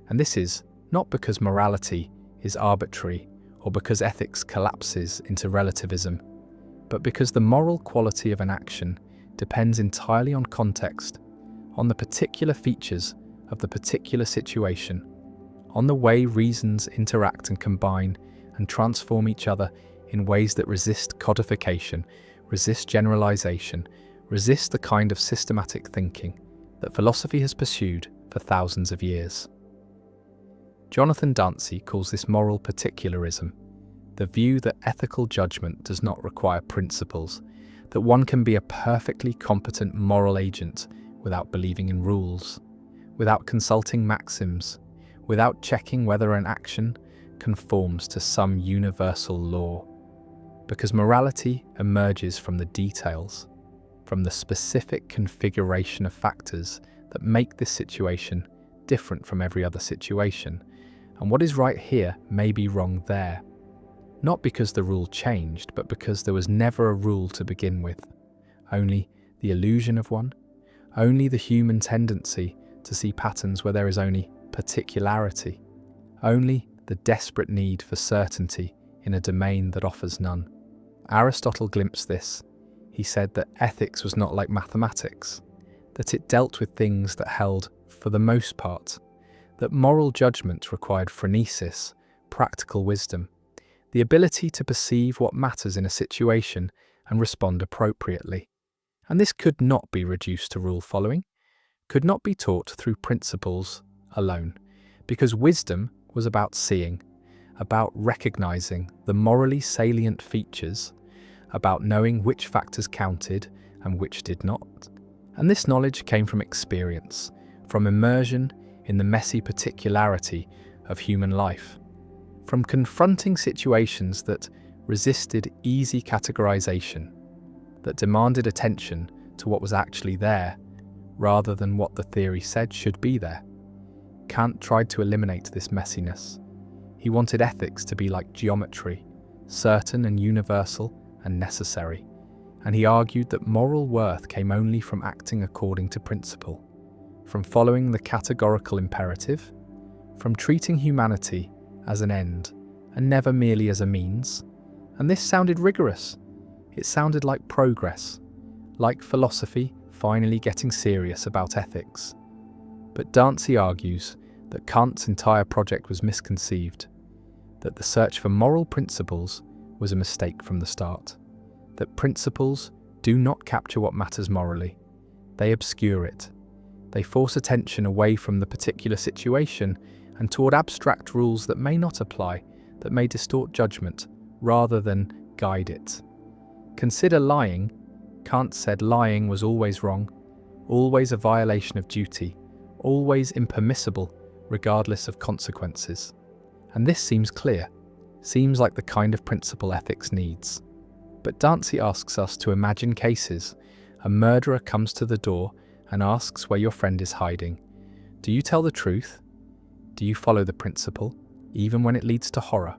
And this is not because morality is arbitrary or because ethics collapses into relativism, but because the moral quality of an action depends entirely on context, on the particular features of the particular situation, on the way reasons interact and combine and transform each other in ways that resist codification, resist generalization, resist the kind of systematic thinking that philosophy has pursued for thousands of years. Jonathan Dancy calls this moral particularism, the view that ethical judgment does not require principles, that one can be a perfectly competent moral agent without believing in rules, without consulting maxims, without checking whether an action conforms to some universal law, because morality emerges from the details, from the specific configuration of factors that make this situation different from every other situation, and what is right here may be wrong there. Not because the rule changed, but because there was never a rule to begin with, only the illusion of one, only the human tendency to see patterns where there is only particularity, only the desperate need for certainty in a domain that offers none. Aristotle glimpsed this. He said that ethics was not like mathematics, that it dealt with things that held for the most part, that moral judgment required phronesis, practical wisdom, the ability to perceive what matters in a situation and respond appropriately. And this could not be reduced to rule following, could not be taught through principles alone, because wisdom was about seeing, about recognizing the morally salient features, about knowing which factors counted and which did not. And this knowledge came from experience, from immersion in the messy particularity of human life, from confronting situations that resisted easy categorization, that demanded attention to to what was actually there, rather than what the theory said should be there. Kant tried to eliminate this messiness. He wanted ethics to be like geometry, certain and universal and necessary, and he argued that moral worth came only from acting according to principle, from following the categorical imperative, from treating humanity as an end and never merely as a means. And this sounded rigorous. It sounded like progress, like philosophy finally getting serious about ethics. But Dantzi argues that Kant's entire project was misconceived, that the search for moral principles was a mistake from the start, that principles do not capture what matters morally. They obscure it. They force attention away from the particular situation and toward abstract rules that may not apply, that may distort judgment rather than guide it. Consider lying. Kant said lying was always wrong, always a violation of duty, always impermissible regardless of consequences. And this seems clear, seems like the kind of principle ethics needs. But Dantzi asks us to imagine cases. A murderer comes to the door and asks where your friend is hiding. Do you tell the truth? Do you follow the principle, even when it leads to horror?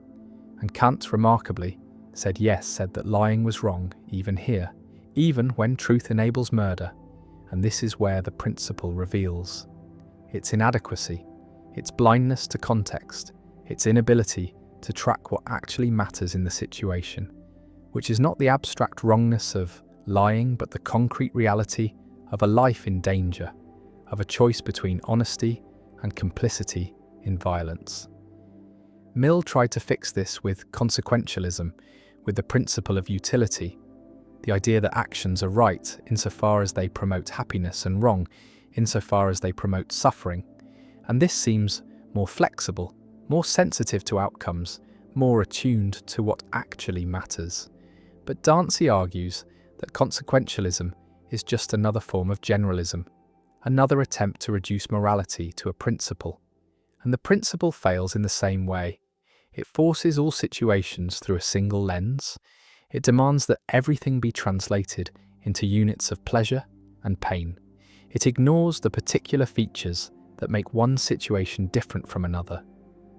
And Kant, remarkably, said that lying was wrong, even here, even when truth enables murder. And this is where the principle reveals its inadequacy, its blindness to context, its inability to track what actually matters in the situation, which is not the abstract wrongness of lying, but the concrete reality of a life in danger, of a choice between honesty and complicity in violence. Mill tried to fix this with consequentialism, with the principle of utility, the idea that actions are right insofar as they promote happiness and wrong insofar as they promote suffering. And this seems more flexible, more sensitive to outcomes, more attuned to what actually matters. But Dantzi argues that consequentialism is just another form of generalism, another attempt to reduce morality to a principle. And the principle fails in the same way. It forces all situations through a single lens. It demands that everything be translated into units of pleasure and pain. It ignores the particular features that make one situation different from another,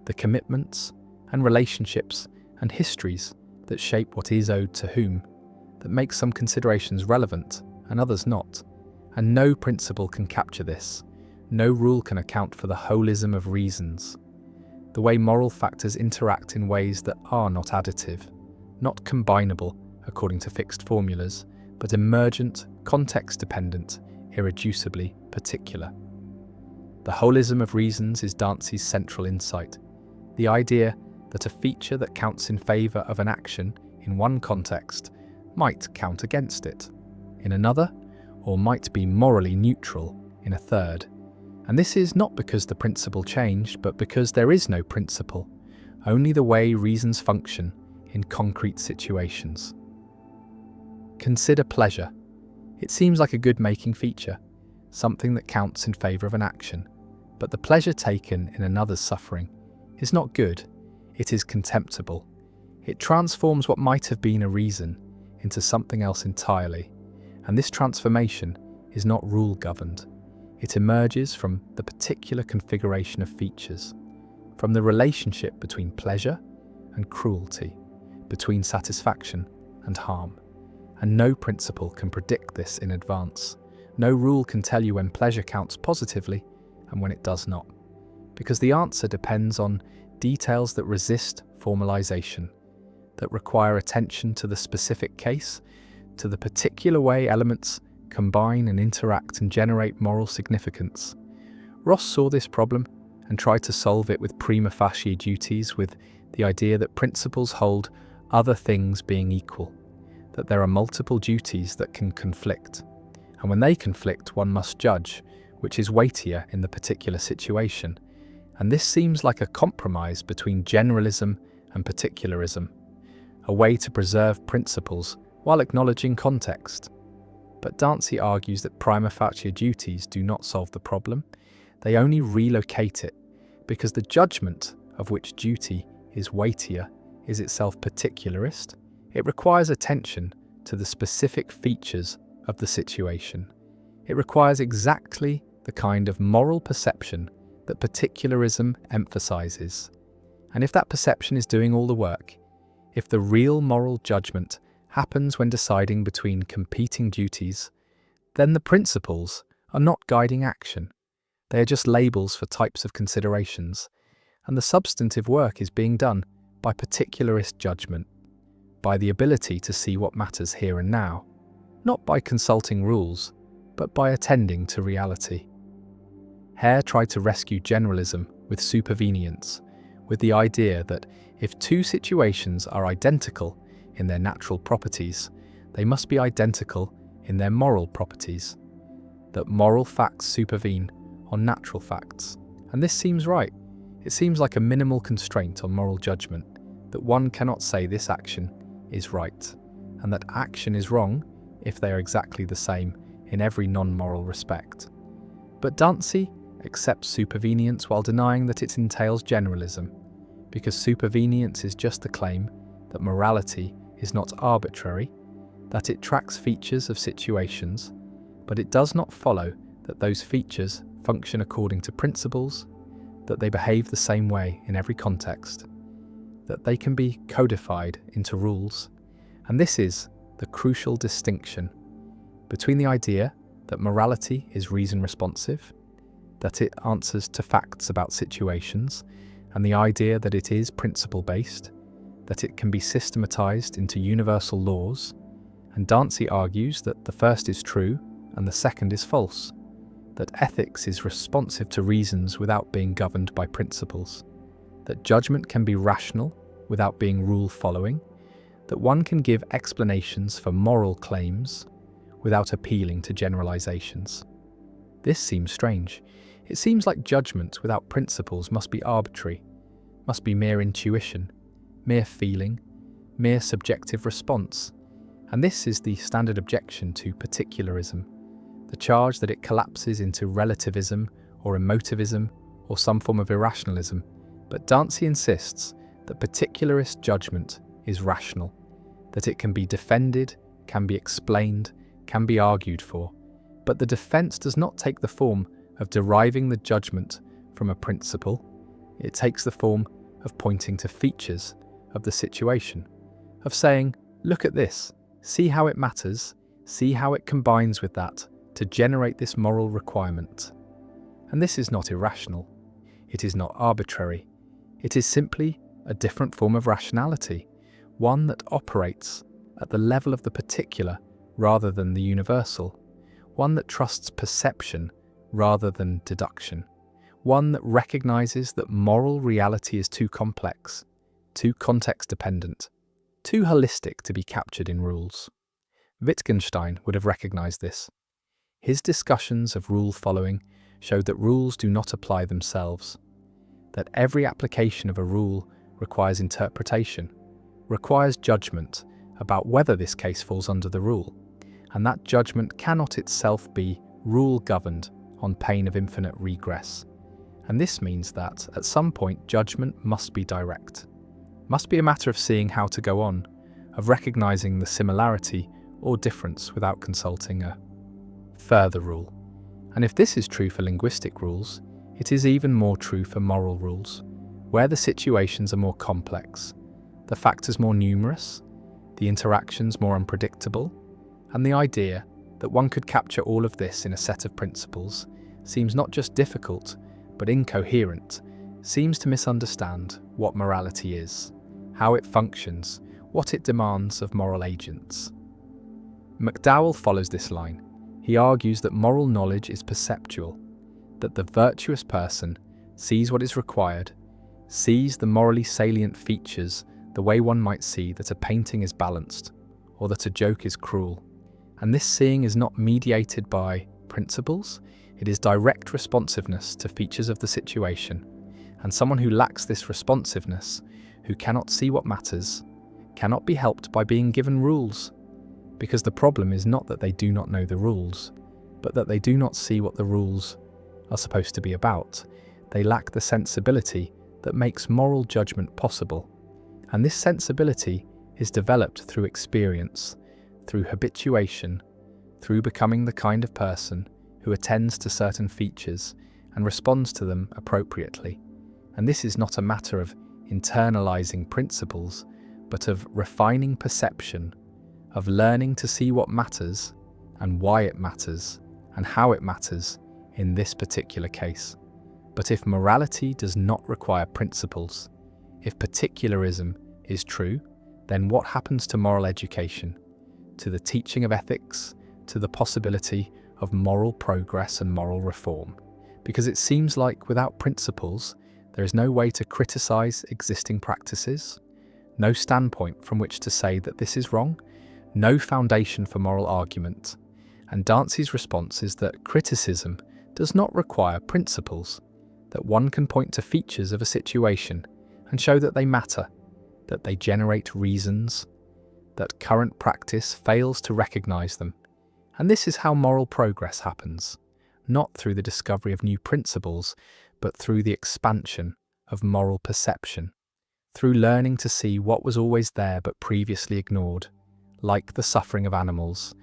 the commitments and relationships and histories that shape what is owed to whom, that make some considerations relevant and others not. And no principle can capture this. No rule can account for the holism of reasons, the way moral factors interact in ways that are not additive, not combinable according to fixed formulas, but emergent, context-dependent, irreducibly particular. The holism of reasons is Dantzi's central insight, the idea that a feature that counts in favour of an action in one context might count against it in another, or might be morally neutral in a third. And this is not because the principle changed, but because there is no principle, only the way reasons function in concrete situations. Consider pleasure. It seems like a good-making feature, something that counts in favour of an action, but the pleasure taken in another's suffering is not good, it is contemptible. It transforms what might have been a reason into something else entirely, and this transformation is not rule-governed. It emerges from the particular configuration of features, from the relationship between pleasure and cruelty, between satisfaction and harm. And no principle can predict this in advance. No rule can tell you when pleasure counts positively and when it does not, because the answer depends on details that resist formalization, that require attention to the specific case, to the particular way elements combine and interact and generate moral significance. Ross saw this problem and tried to solve it with prima facie duties, with the idea that principles hold other things being equal, that there are multiple duties that can conflict, and when they conflict one must judge which is weightier in the particular situation. And this seems like a compromise between generalism and particularism, a way to preserve principles while acknowledging context. But Dantzi argues that prima facie duties do not solve the problem, they only relocate it, because the judgment of which duty is weightier is itself particularist. It requires attention to the specific features of the situation. It requires exactly the kind of moral perception that particularism emphasizes. And if that perception is doing all the work, if the real moral judgment happens when deciding between competing duties, then the principles are not guiding action. They are just labels for types of considerations, and the substantive work is being done by particularist judgment, by the ability to see what matters here and now, not by consulting rules, but by attending to reality. Hare tried to rescue generalism with supervenience, with the idea that if two situations are identical in their natural properties, they must be identical in their moral properties, that moral facts supervene on natural facts. And this seems right. It seems like a minimal constraint on moral judgment, that one cannot say this action is right, and that action is wrong if they are exactly the same in every non-moral respect. But Dante accepts supervenience while denying that it entails generalism, because supervenience is just the claim that morality is not arbitrary, that it tracks features of situations, but it does not follow that those features function according to principles, that they behave the same way in every context, that they can be codified into rules. And this is the crucial distinction between the idea that morality is reason responsive, that it answers to facts about situations, and the idea that it is principle-based, that it can be systematized into universal laws. And Dante argues that the first is true and the second is false, that ethics is responsive to reasons without being governed by principles, that judgment can be rational without being rule-following, that one can give explanations for moral claims without appealing to generalizations. This seems strange. It seems like judgment without principles must be arbitrary, must be mere intuition, mere feeling, mere subjective response. And this is the standard objection to particularism, the charge that it collapses into relativism or emotivism or some form of irrationalism. But Dante insists that particularist judgment is rational, that it can be defended, can be explained, can be argued for. But the defense does not take the form of deriving the judgment from a principle. It takes the form of pointing to features of the situation, of saying, look at this, see how it matters, see how it combines with that to generate this moral requirement. And this is not irrational. It is not arbitrary. It is simply a different form of rationality, one that operates at the level of the particular rather than the universal, one that trusts perception rather than deduction, one that recognizes that moral reality is too complex, too context-dependent, too holistic to be captured in rules. Wittgenstein would have recognized this. His discussions of rule-following showed that rules do not apply themselves, that every application of a rule requires interpretation, requires judgment about whether this case falls under the rule, and that judgment cannot itself be rule-governed on pain of infinite regress. And this means that, at some point, judgment must be direct, must be a matter of seeing how to go on, of recognizing the similarity or difference without consulting a further rule. And if this is true for linguistic rules, it is even more true for moral rules, where the situations are more complex, the factors more numerous, the interactions more unpredictable, and the idea that one could capture all of this in a set of principles seems not just difficult, but incoherent, seems to misunderstand what morality is, how it functions, what it demands of moral agents. McDowell follows this line. He argues that moral knowledge is perceptual, that the virtuous person sees what is required, sees the morally salient features the way one might see that a painting is balanced or that a joke is cruel. And this seeing is not mediated by principles, it is direct responsiveness to features of the situation. And someone who lacks this responsiveness, who cannot see what matters, cannot be helped by being given rules. Because the problem is not that they do not know the rules, but that they do not see what the rules are supposed to be about. They lack the sensibility that makes moral judgment possible. And this sensibility is developed through experience, through habituation, through becoming the kind of person who attends to certain features and responds to them appropriately. And this is not a matter of internalizing principles, but of refining perception, of learning to see what matters and why it matters and how it matters in this particular case. But if morality does not require principles, if particularism is true, then what happens to moral education, to the teaching of ethics, to the possibility of moral progress and moral reform? Because it seems like without principles, there is no way to criticize existing practices, no standpoint from which to say that this is wrong, no foundation for moral argument. And Dancy's response is that criticism does not require principles, that one can point to features of a situation and show that they matter, that they generate reasons, that current practice fails to recognize them. And this is how moral progress happens, not through the discovery of new principles, but through the expansion of moral perception, through learning to see what was always there but previously ignored, like the suffering of animals,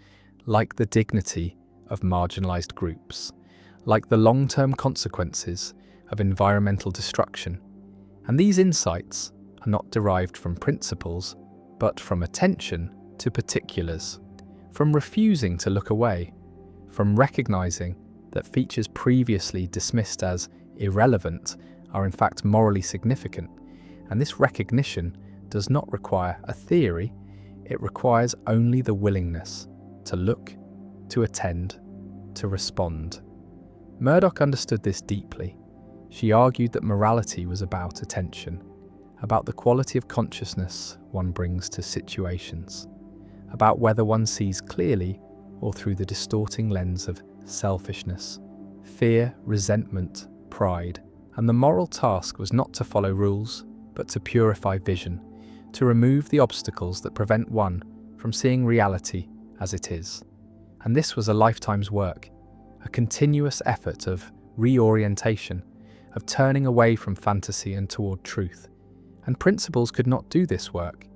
like the dignity of marginalized groups, like the long-term consequences of environmental destruction. And these insights are not derived from principles, but from attention to particulars, from refusing to look away, from recognizing that features previously dismissed as irrelevant are in fact morally significant. And this recognition does not require a theory, it requires only the willingness to look, to attend, to respond. Murdoch understood this deeply. She argued that morality was about attention, about the quality of consciousness one brings to situations, about whether one sees clearly or through the distorting lens of selfishness, fear, resentment, pride. And the moral task was not to follow rules, but to purify vision, to remove the obstacles that prevent one from seeing reality as it is. And this was a lifetime's work, a continuous effort of reorientation, of turning away from fantasy and toward truth. And principles could not do this work.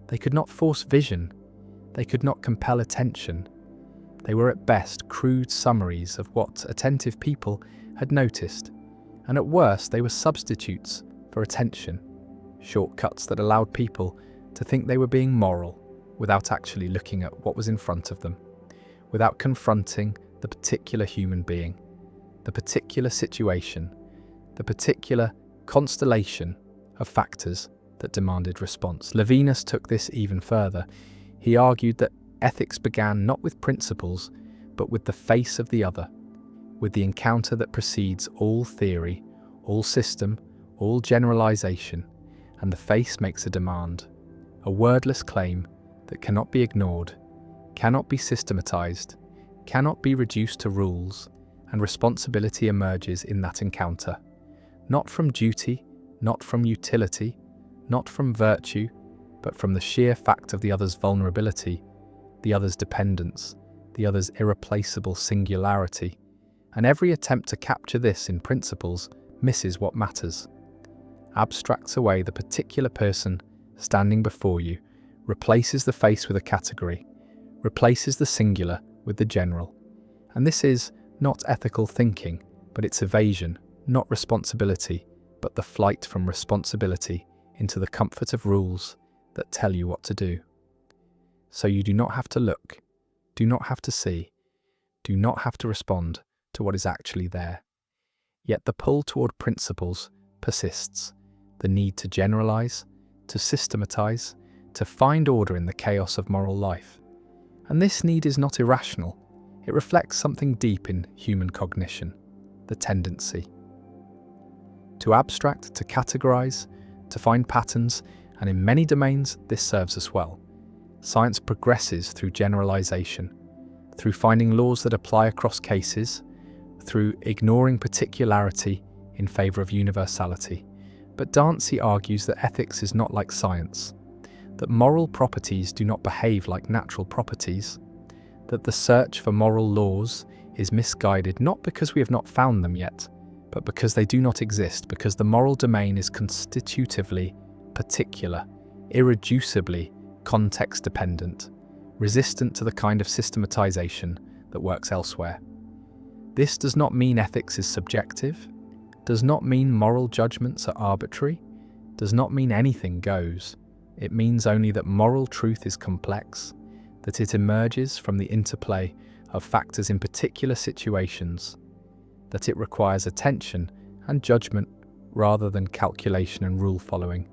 They could not force vision. They could not compel attention. They were at best crude summaries of what attentive people had noticed, and at worst they were substitutes for attention, shortcuts that allowed people to think they were being moral without actually looking at what was in front of them, without confronting the particular human being, the particular situation, the particular constellation of factors that demanded response. Levinas took this even further. He argued that ethics began not with principles, but with the face of the other, with the encounter that precedes all theory, all system, all generalization, and the face makes a demand, a wordless claim that cannot be ignored, cannot be systematized, cannot be reduced to rules, and responsibility emerges in that encounter, not from duty, not from utility, not from virtue, but from the sheer fact of the other's vulnerability, the other's dependence, the other's irreplaceable singularity. And every attempt to capture this in principles misses what matters, abstracts away the particular person standing before you, replaces the face with a category, replaces the singular with the general. And this is not ethical thinking, but it's evasion, not responsibility, but the flight from responsibility into the comfort of rules that tell you what to do. So you do not have to look, do not have to see, do not have to respond to what is actually there. Yet the pull toward principles persists, the need to generalize, to systematize, to find order in the chaos of moral life. And this need is not irrational, it reflects something deep in human cognition, the tendency to abstract, to categorize, to find patterns, and in many domains this serves us well. Science progresses through generalization, through finding laws that apply across cases, through ignoring particularity in favor of universality. But Dancy argues that ethics is not like science, that moral properties do not behave like natural properties, that the search for moral laws is misguided not because we have not found them yet, but because they do not exist, because the moral domain is constitutively particular, irreducibly context-dependent, resistant to the kind of systematization that works elsewhere. This does not mean ethics is subjective, does not mean moral judgments are arbitrary, does not mean anything goes. It means only that moral truth is complex, that it emerges from the interplay of factors in particular situations, that it requires attention and judgment rather than calculation and rule following.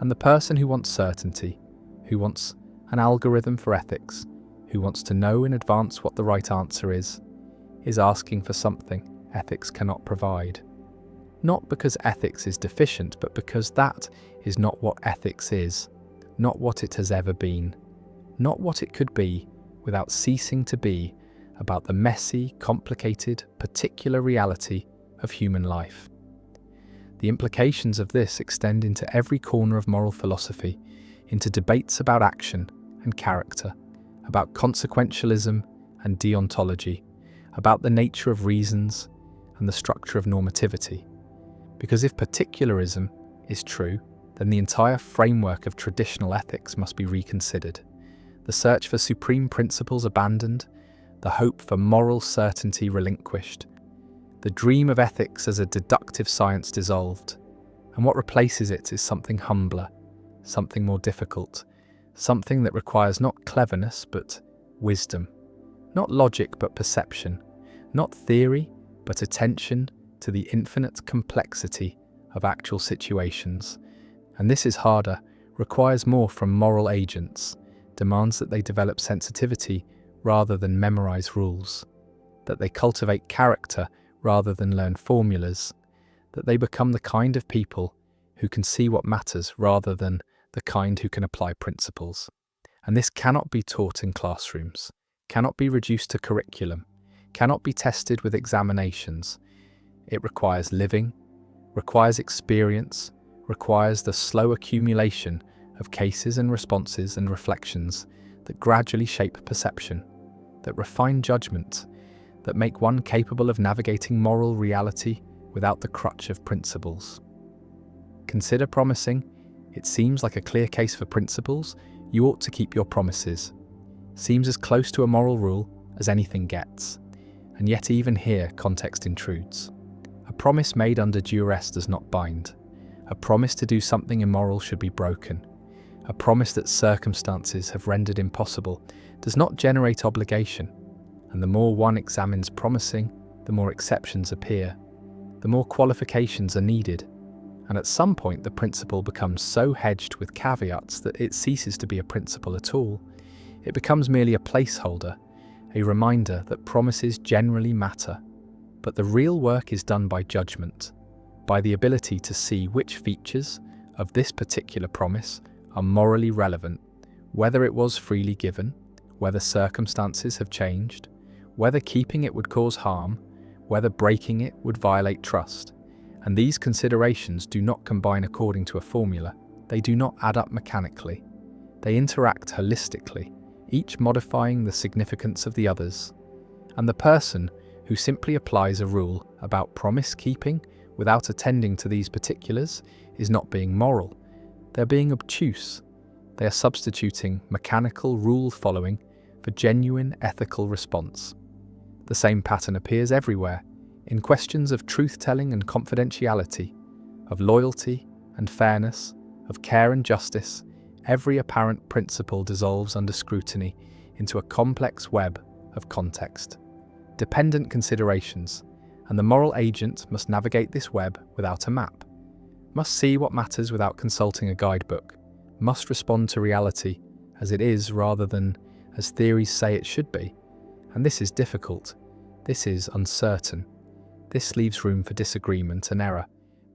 And the person who wants certainty, who wants an algorithm for ethics, who wants to know in advance what the right answer is asking for something ethics cannot provide. Not because ethics is deficient, but because that is not what ethics is, not what it has ever been, not what it could be without ceasing to be about the messy, complicated, particular reality of human life. The implications of this extend into every corner of moral philosophy, into debates about action and character, about consequentialism and deontology, about the nature of reasons and the structure of normativity. Because if particularism is true, then the entire framework of traditional ethics must be reconsidered, the search for supreme principles abandoned, the hope for moral certainty relinquished, the dream of ethics as a deductive science dissolved, and what replaces it is something humbler, something more difficult, something that requires not cleverness but wisdom, not logic but perception, not theory but attention to the infinite complexity of actual situations. And this is harder, requires more from moral agents, demands that they develop sensitivity rather than memorize rules, that they cultivate character rather than learn formulas, that they become the kind of people who can see what matters rather than the kind who can apply principles. And this cannot be taught in classrooms, cannot be reduced to curriculum, cannot be tested with examinations. It requires living, requires experience, requires the slow accumulation of cases and responses and reflections that gradually shape perception, that refine judgment, that make one capable of navigating moral reality without the crutch of principles. Consider promising. It seems like a clear case for principles. You ought to keep your promises. Seems as close to a moral rule as anything gets. And yet even here context intrudes. A promise made under duress does not bind. A promise to do something immoral should be broken. A promise that circumstances have rendered impossible does not generate obligation. And the more one examines promising, the more exceptions appear. The more qualifications are needed. And at some point the principle becomes so hedged with caveats that it ceases to be a principle at all. It becomes merely a placeholder, a reminder that promises generally matter. But the real work is done by judgment, by the ability to see which features of this particular promise are morally relevant, whether it was freely given, whether circumstances have changed, whether keeping it would cause harm, whether breaking it would violate trust. And these considerations do not combine according to a formula. They do not add up mechanically. They interact holistically, each modifying the significance of the others. And the person who simply applies a rule about promise-keeping without attending to these particulars is not being moral. They're being obtuse. They are substituting mechanical rule-following for genuine ethical response. The same pattern appears everywhere, in questions of truth-telling and confidentiality, of loyalty and fairness, of care and justice. Every apparent principle dissolves under scrutiny into a complex web of context, dependent considerations, and the moral agent must navigate this web without a map, must see what matters without consulting a guidebook, must respond to reality as it is rather than as theories say it should be. And this is difficult. This is uncertain. This leaves room for disagreement and error,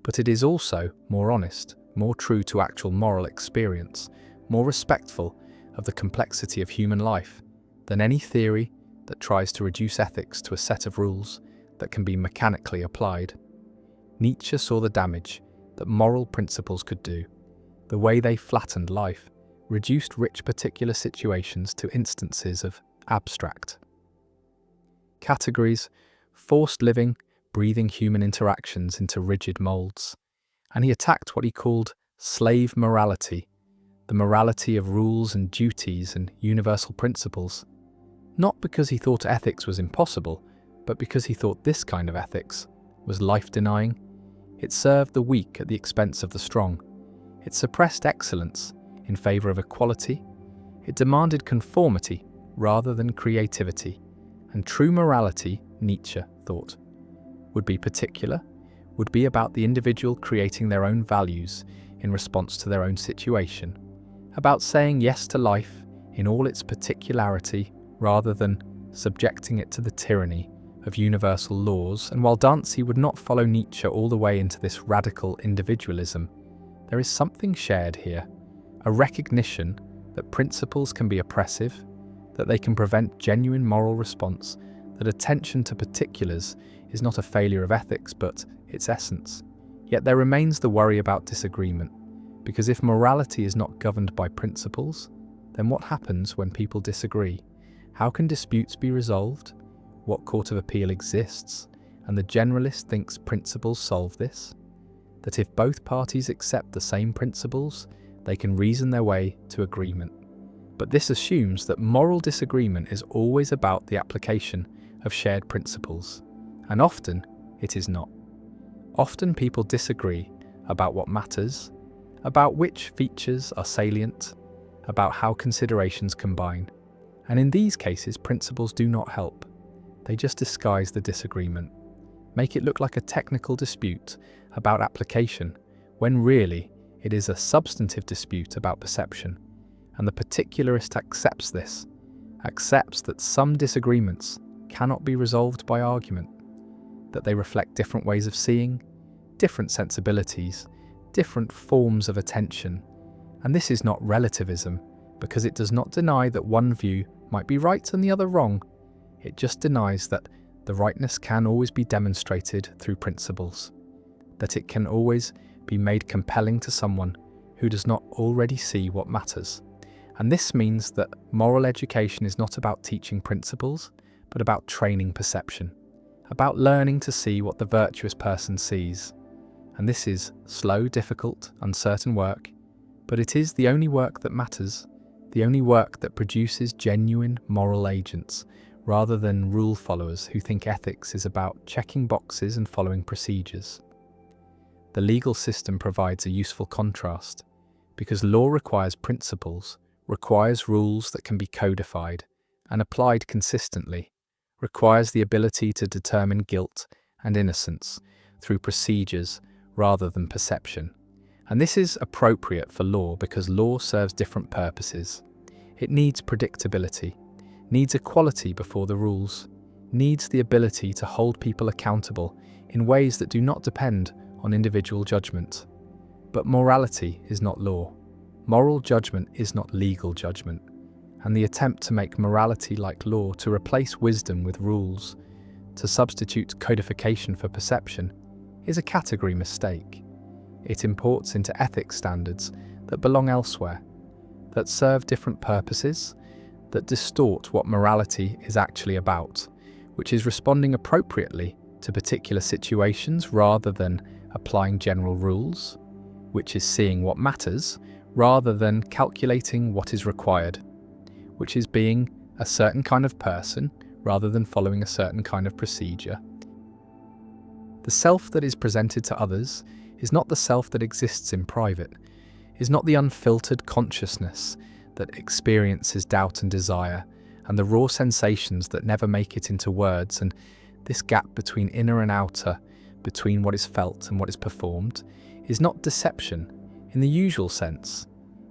but it is also more honest, more true to actual moral experience, more respectful of the complexity of human life than any theory that tries to reduce ethics to a set of rules that can be mechanically applied. Nietzsche saw the damage that moral principles could do, the way they flattened life, reduced rich particular situations to instances of abstract categories, forced living, breathing human interactions into rigid molds. And he attacked what he called slave morality, the morality of rules and duties and universal principles. not because he thought ethics was impossible, but because he thought this kind of ethics was life-denying. It served the weak at the expense of the strong. It suppressed excellence in favour of equality. It demanded conformity rather than creativity. And true morality, Nietzsche thought, would be particular, would be about the individual creating their own values in response to their own situation, about saying yes to life in all its particularity rather than subjecting it to the tyranny of universal laws. And while Dancy would not follow Nietzsche all the way into this radical individualism, there is something shared here, a recognition that principles can be oppressive, that they can prevent genuine moral response, that attention to particulars is not a failure of ethics but its essence. Yet there remains the worry about disagreement, because if morality is not governed by principles, then what happens when people disagree? How can disputes be resolved? What court of appeal exists? And the generalist thinks principles solve this? That if both parties accept the same principles, they can reason their way to agreement. But this assumes that moral disagreement is always about the application of shared principles, and often it is not. Often people disagree about what matters, about which features are salient, about how considerations combine. And in these cases, principles do not help. They just disguise the disagreement, make it look like a technical dispute about application, when really it is a substantive dispute about perception. And the particularist accepts this, accepts that some disagreements cannot be resolved by argument, that they reflect different ways of seeing, different sensibilities, different forms of attention. And this is not relativism, because it does not deny that one view might be right and the other wrong. It just denies that the rightness can always be demonstrated through principles, that it can always be made compelling to someone who does not already see what matters. And this means that moral education is not about teaching principles, but about training perception, about learning to see what the virtuous person sees. And this is slow, difficult, uncertain work, but it is the only work that matters, the only work that produces genuine moral agents, rather than rule followers who think ethics is about checking boxes and following procedures. The legal system provides a useful contrast, because law requires principles, requires rules that can be codified and applied consistently, requires the ability to determine guilt and innocence through procedures rather than perception. And this is appropriate for law because law serves different purposes. It needs predictability, needs equality before the rules, needs the ability to hold people accountable in ways that do not depend on individual judgment. But morality is not law. Moral judgment is not legal judgment, and the attempt to make morality like law, to replace wisdom with rules, to substitute codification for perception, is a category mistake. It imports into ethics standards that belong elsewhere, that serve different purposes, that distort what morality is actually about, which is responding appropriately to particular situations rather than applying general rules, which is seeing what matters rather than calculating what is required, which is being a certain kind of person rather than following a certain kind of procedure. The self that is presented to others is not the self that exists in private, is not the unfiltered consciousness that experiences doubt and desire, and the raw sensations that never make it into words, and this gap between inner and outer, between what is felt and what is performed, is not deception in the usual sense,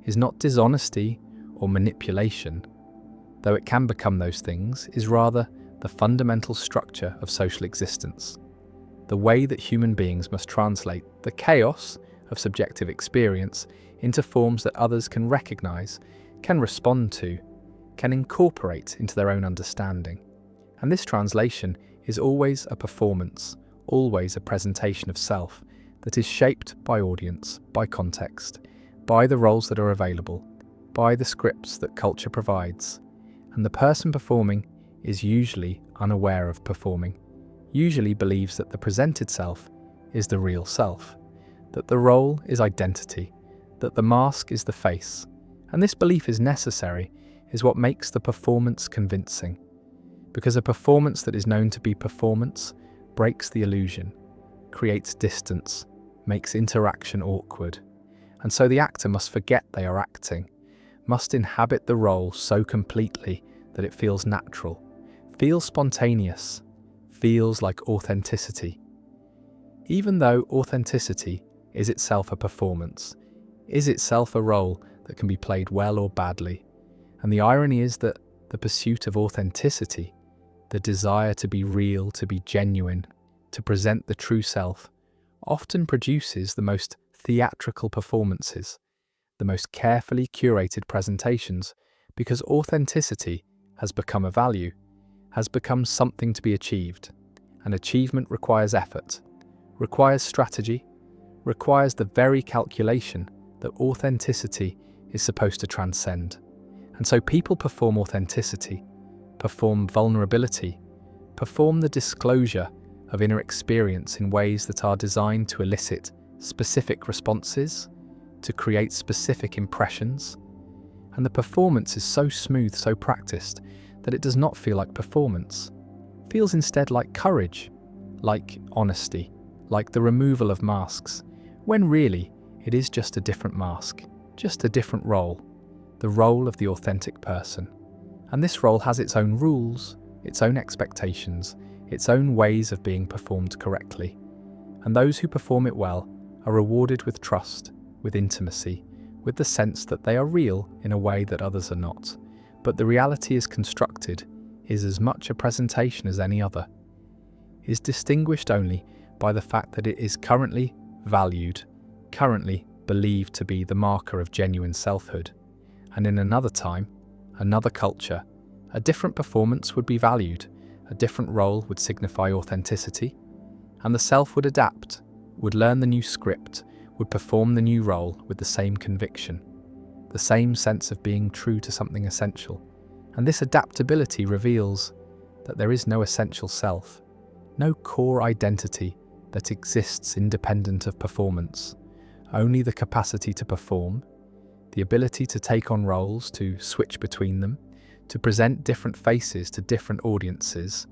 is not dishonesty or manipulation, though it can become those things, is rather the fundamental structure of social existence, the way that human beings must translate the chaos of subjective experience into forms that others can recognize, can respond to, can incorporate into their own understanding. And this translation is always a performance, always a presentation of self that is shaped by audience, by context, by the roles that are available, by the scripts that culture provides. And the person performing is usually unaware of performing, usually believes that the presented self is the real self, that the role is identity, that the mask is the face. And this belief is necessary, is what makes the performance convincing. Because a performance that is known to be performance breaks the illusion, creates distance, makes interaction awkward. And so the actor must forget they are acting, must inhabit the role so completely that it feels natural, feels spontaneous, feels like authenticity. Even though authenticity is itself a performance, is itself a role that can be played well or badly. And the irony is that the pursuit of authenticity, the desire to be real, to be genuine, to present the true self, often produces the most theatrical performances, the most carefully curated presentations, because authenticity has become a value, has become something to be achieved. And achievement requires effort, requires strategy, requires the very calculation that authenticity is supposed to transcend. And so people perform authenticity, perform vulnerability, perform the disclosure of inner experience in ways that are designed to elicit specific responses, to create specific impressions. And the performance is so smooth, so practiced, that it does not feel like performance. It feels instead like courage, like honesty, like the removal of masks, when really it is just a different mask, just a different role, the role of the authentic person. And this role has its own rules, its own expectations, its own ways of being performed correctly. And those who perform it well are rewarded with trust, with intimacy, with the sense that they are real in a way that others are not. But the reality is constructed, is as much a presentation as any other, is distinguished only by the fact that it is currently valued, currently believed to be the marker of genuine selfhood. And in another time, another culture, a different performance would be valued, a different role would signify authenticity, and the self would adapt, would learn the new script, would perform the new role with the same conviction, the same sense of being true to something essential. And this adaptability reveals that there is no essential self, no core identity that exists independent of performance, only the capacity to perform, the ability to take on roles, to switch between them, to present different faces to different audiences.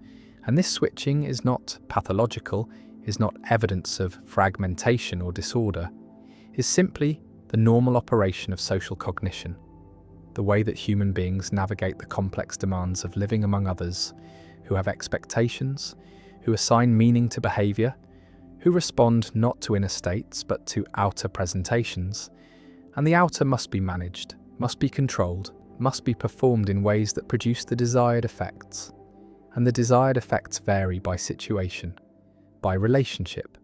And this switching is not pathological, is not evidence of fragmentation or disorder, is simply the normal operation of social cognition, the way that human beings navigate the complex demands of living among others, who have expectations, who assign meaning to behaviour, who respond not to inner states but to outer presentations. And the outer must be managed, must be controlled, must be performed in ways that produce the desired effects. And the desired effects vary by situation, by relationship,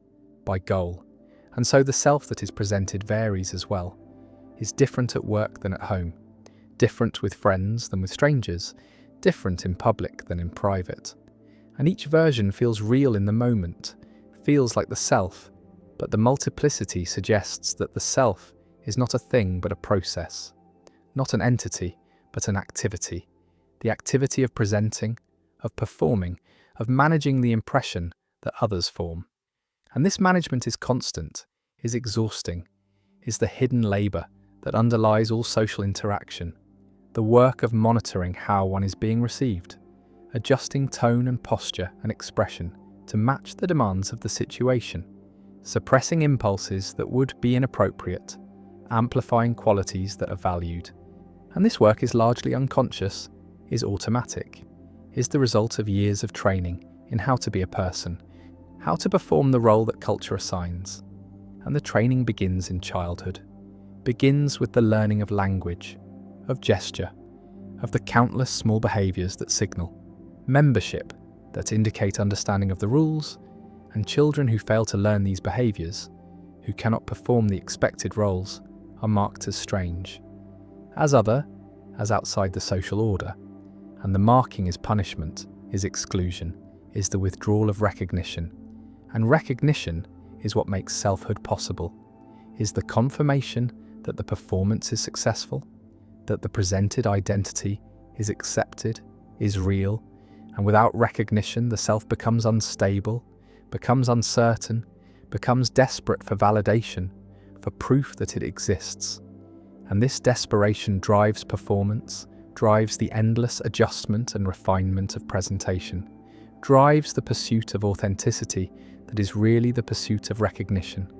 by goal. And so the self that is presented varies as well, is different at work than at home, different with friends than with strangers, different in public than in private. And each version feels real in the moment, feels like the self, but the multiplicity suggests that the self is not a thing but a process, not an entity but an activity, the activity of presenting, of performing, of managing the impression that others form. And this management is constant, is exhausting, is the hidden labour that underlies all social interaction, the work of monitoring how one is being received, adjusting tone and posture and expression to match the demands of the situation, suppressing impulses that would be inappropriate, amplifying qualities that are valued. And this work is largely unconscious, is automatic, is the result of years of training in how to be a person, how to perform the role that culture assigns. And the training begins in childhood, begins with the learning of language, of gesture, of the countless small behaviours that signal membership, that indicate understanding of the rules, and children who fail to learn these behaviours, who cannot perform the expected roles, are marked as strange, as other, as outside the social order. And the marking is punishment, is exclusion, is the withdrawal of recognition. And recognition is what makes selfhood possible, is the confirmation that the performance is successful, that the presented identity is accepted, is real. And without recognition, the self becomes unstable, becomes uncertain, becomes desperate for validation, for proof that it exists. And this desperation drives performance, drives the endless adjustment and refinement of presentation, drives the pursuit of authenticity that is really the pursuit of recognition,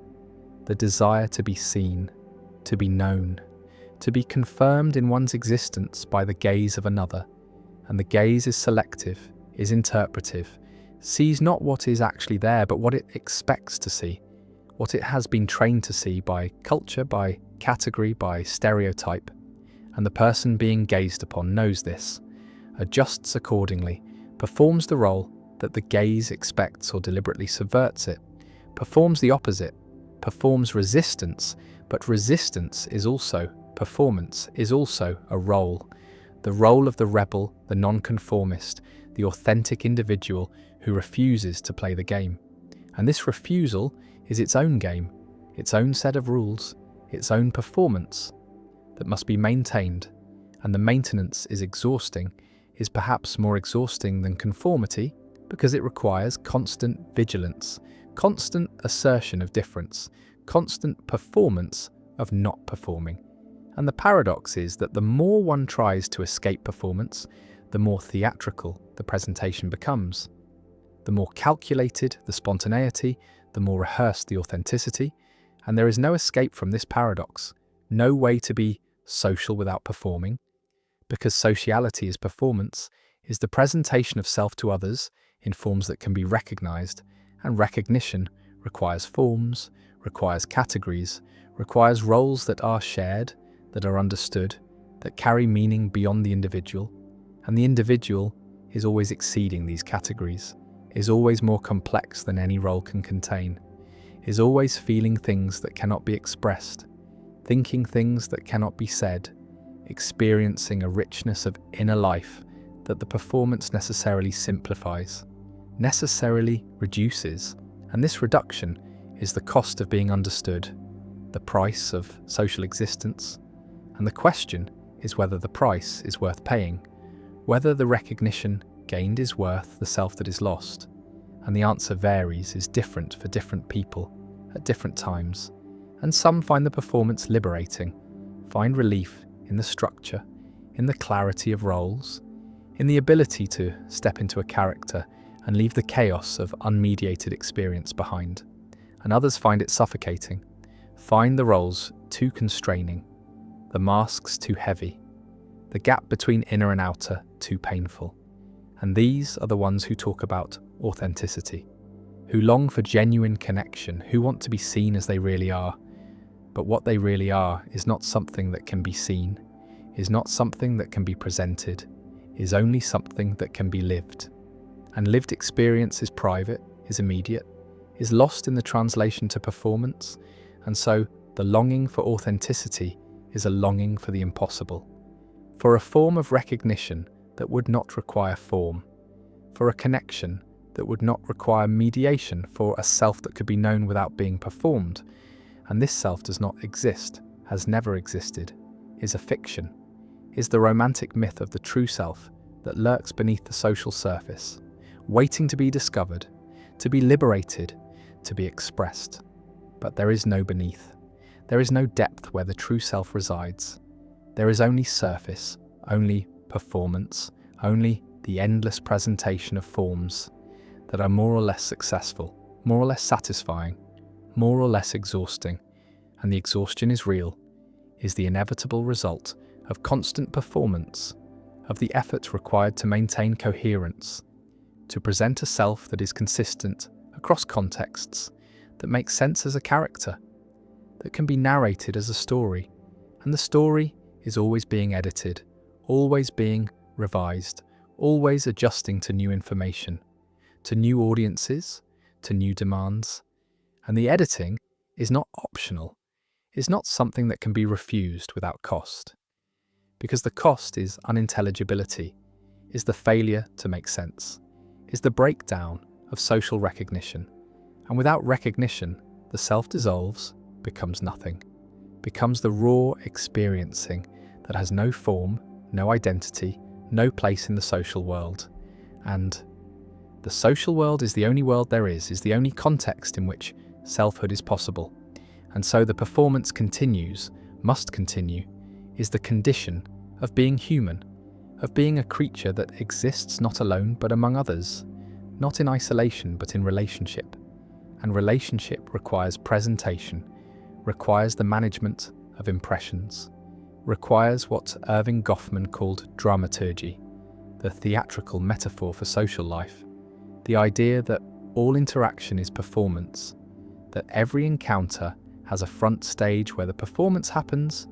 the desire to be seen, to be known, to be confirmed in one's existence by the gaze of another. And the gaze is selective, is interpretive, sees not what is actually there, but what it expects to see, what it has been trained to see by culture, by category, by stereotype. And the person being gazed upon knows this, adjusts accordingly, performs the role that the gaze expects or deliberately subverts it, performs the opposite, performs resistance, but resistance is also performance, is also a role. The role of the rebel, the nonconformist, the authentic individual who refuses to play the game. And this refusal is its own game, its own set of rules, its own performance that must be maintained. And the maintenance is exhausting, is perhaps more exhausting than conformity, because it requires constant vigilance, constant assertion of difference, constant performance of not performing. And the paradox is that the more one tries to escape performance, the more theatrical the presentation becomes. The more calculated the spontaneity, the more rehearsed the authenticity, and there is no escape from this paradox, no way to be social without performing, because sociality is performance, is the presentation of self to others in forms that can be recognized, and recognition requires forms, requires categories, requires roles that are shared, that are understood, that carry meaning beyond the individual, and the individual is always exceeding these categories, is always more complex than any role can contain, is always feeling things that cannot be expressed, thinking things that cannot be said, experiencing a richness of inner life that the performance necessarily simplifies, necessarily reduces, and this reduction is the cost of being understood, the price of social existence, and the question is whether the price is worth paying, whether the recognition gained is worth the self that is lost, and the answer varies, is different for different people at different times, and some find the performance liberating, find relief in the structure, in the clarity of roles, in the ability to step into a character and leave the chaos of unmediated experience behind, and others find it suffocating, find the roles too constraining, the masks too heavy, the gap between inner and outer too painful. And these are the ones who talk about authenticity, who long for genuine connection, who want to be seen as they really are. But what they really are is not something that can be seen, is not something that can be presented, is only something that can be lived. And lived experience is private, is immediate, is lost in the translation to performance, and so the longing for authenticity is a longing for the impossible, for a form of recognition that would not require form, for a connection that would not require mediation, for a self that could be known without being performed. And this self does not exist, has never existed, is a fiction, is the romantic myth of the true self that lurks beneath the social surface, waiting to be discovered, to be liberated, to be expressed. But there is no beneath. There is no depth where the true self resides. There is only surface, only performance, only the endless presentation of forms that are more or less successful, more or less satisfying, more or less exhausting, and the exhaustion is real, is the inevitable result of constant performance, of the effort required to maintain coherence, to present a self that is consistent across contexts, that makes sense as a character, that can be narrated as a story, and the story is always being edited, always being revised, always adjusting to new information, to new audiences, to new demands. And the editing is not optional, is not something that can be refused without cost. Because the cost is unintelligibility, is the failure to make sense, is the breakdown of social recognition. And without recognition, the self dissolves, becomes nothing, becomes the raw experiencing that has no form, no identity, no place in the social world. And the social world is the only world there is the only context in which selfhood is possible. And so the performance continues, must continue, is the condition of being human, of being a creature that exists not alone but among others, not in isolation but in relationship. And relationship requires presentation, requires the management of impressions, requires what Irving Goffman called dramaturgy, the theatrical metaphor for social life, the idea that all interaction is performance, that every encounter has a front stage where the performance happens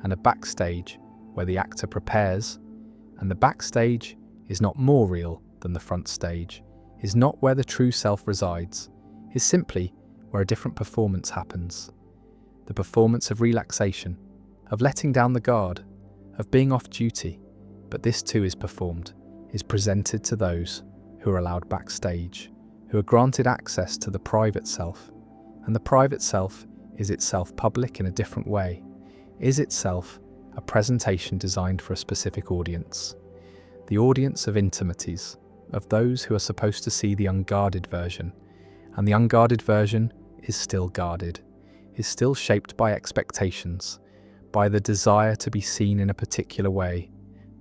and a backstage where the actor prepares, and the backstage is not more real than the front stage, is not where the true self resides, is simply where a different performance happens. The performance of relaxation, of letting down the guard, of being off duty, but this too is performed, is presented to those who are allowed backstage, who are granted access to the private self, and the private self is itself public in a different way, is itself a presentation designed for a specific audience, the audience of intimacies, of those who are supposed to see the unguarded version, and the unguarded version is still guarded, is still shaped by expectations, by the desire to be seen in a particular way,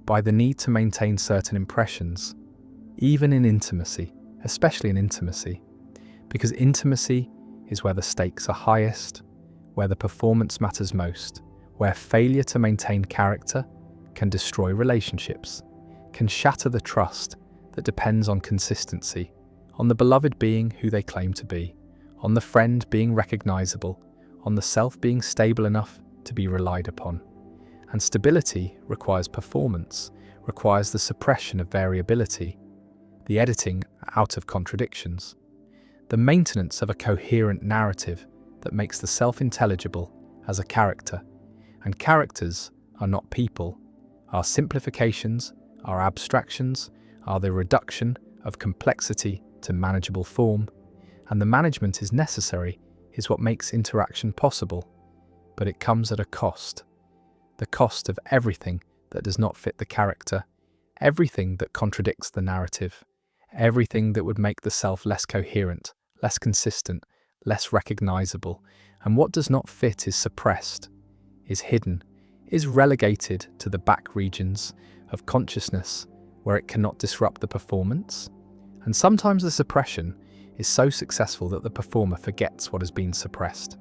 by the need to maintain certain impressions, even in intimacy, especially in intimacy, because intimacy is where the stakes are highest, where the performance matters most, where failure to maintain character can destroy relationships, can shatter the trust that depends on consistency, on the beloved being who they claim to be, on the friend being recognizable, on the self being stable enough to be relied upon. And stability requires performance, requires the suppression of variability, the editing out of contradictions, the maintenance of a coherent narrative that makes the self intelligible as a character. And characters are not people, are simplifications, are abstractions, are the reduction of complexity to manageable form, and the management is necessary, is what makes interaction possible, but it comes at a cost. The cost of everything that does not fit the character, everything that contradicts the narrative, everything that would make the self less coherent, less consistent, less recognizable, and what does not fit is suppressed, is hidden, is relegated to the back regions of consciousness where it cannot disrupt the performance. And sometimes the suppression is so successful that the performer forgets what has been suppressed,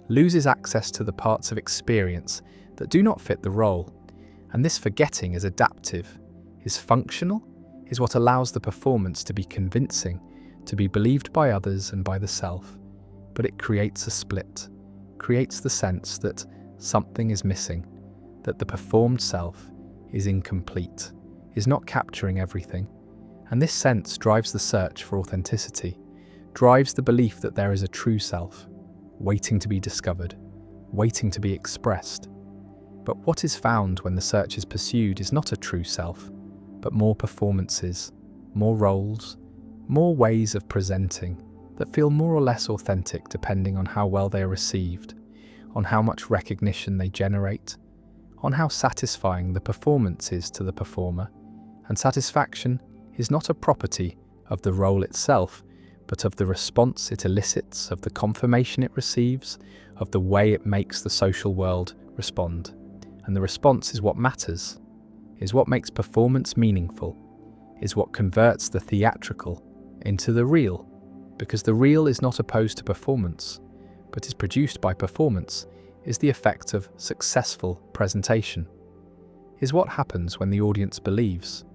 loses access to the parts of experience that do not fit the role. And this forgetting is adaptive, is functional, is what allows the performance to be convincing, to be believed by others and by the self. But it creates a split, creates the sense that something is missing, that the performed self is incomplete, is not capturing everything. And this sense drives the search for authenticity, drives the belief that there is a true self, waiting to be discovered, waiting to be expressed. But what is found when the search is pursued is not a true self, but more performances, more roles, more ways of presenting that feel more or less authentic depending on how well they are received, on how much recognition they generate, on how satisfying the performance is to the performer. And satisfaction is not a property of the role itself, but of the response it elicits, of the confirmation it receives, of the way it makes the social world respond. And the response is what matters, is what makes performance meaningful, is what converts the theatrical into the real, because the real is not opposed to performance, but is produced by performance, is the effect of successful presentation, is what happens when the audience believes,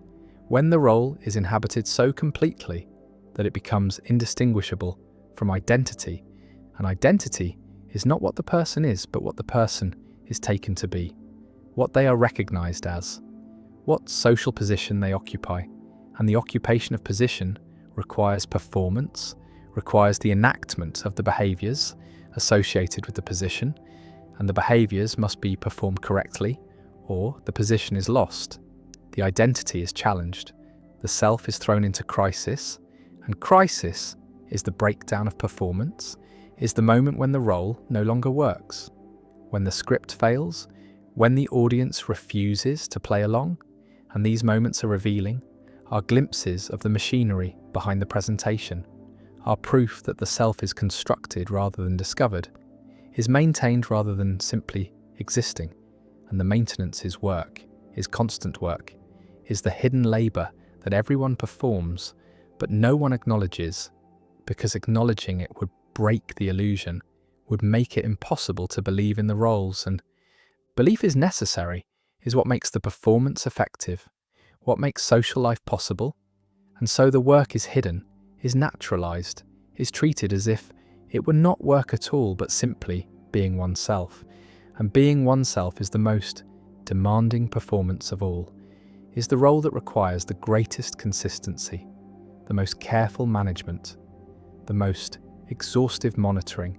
when the role is inhabited so completely that it becomes indistinguishable from identity, and identity is not what the person is, but what the person is taken to be, what they are recognized as, what social position they occupy. And the occupation of position requires performance, requires the enactment of the behaviors associated with the position, and the behaviors must be performed correctly, or the position is lost. The identity is challenged, the self is thrown into crisis, and crisis is the breakdown of performance, is the moment when the role no longer works, when the script fails, when the audience refuses to play along. And these moments are revealing, are glimpses of the machinery behind the presentation, are proof that the self is constructed rather than discovered, is maintained rather than simply existing, and the maintenance is work, is constant work, is the hidden labor that everyone performs, but no one acknowledges, because acknowledging it would break the illusion, would make it impossible to believe in the roles. And belief is necessary, is what makes the performance effective, what makes social life possible. And so the work is hidden, is naturalized, is treated as if it would not work at all, but simply being oneself. And being oneself is the most demanding performance of all, is the role that requires the greatest consistency, the most careful management, the most exhaustive monitoring,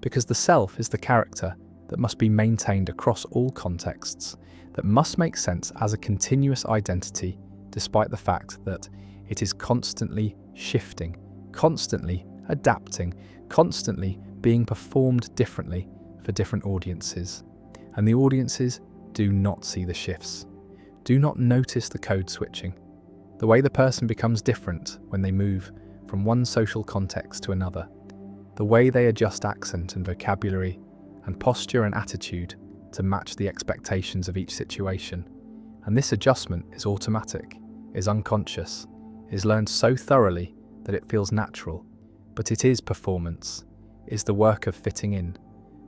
because the self is the character that must be maintained across all contexts, that must make sense as a continuous identity, despite the fact that it is constantly shifting, constantly adapting, constantly being performed differently for different audiences. And the audiences do not see the shifts, do not notice the code switching, the way the person becomes different when they move from one social context to another, the way they adjust accent and vocabulary and posture and attitude to match the expectations of each situation. And this adjustment is automatic, is unconscious, is learned so thoroughly that it feels natural, but it is performance, is the work of fitting in,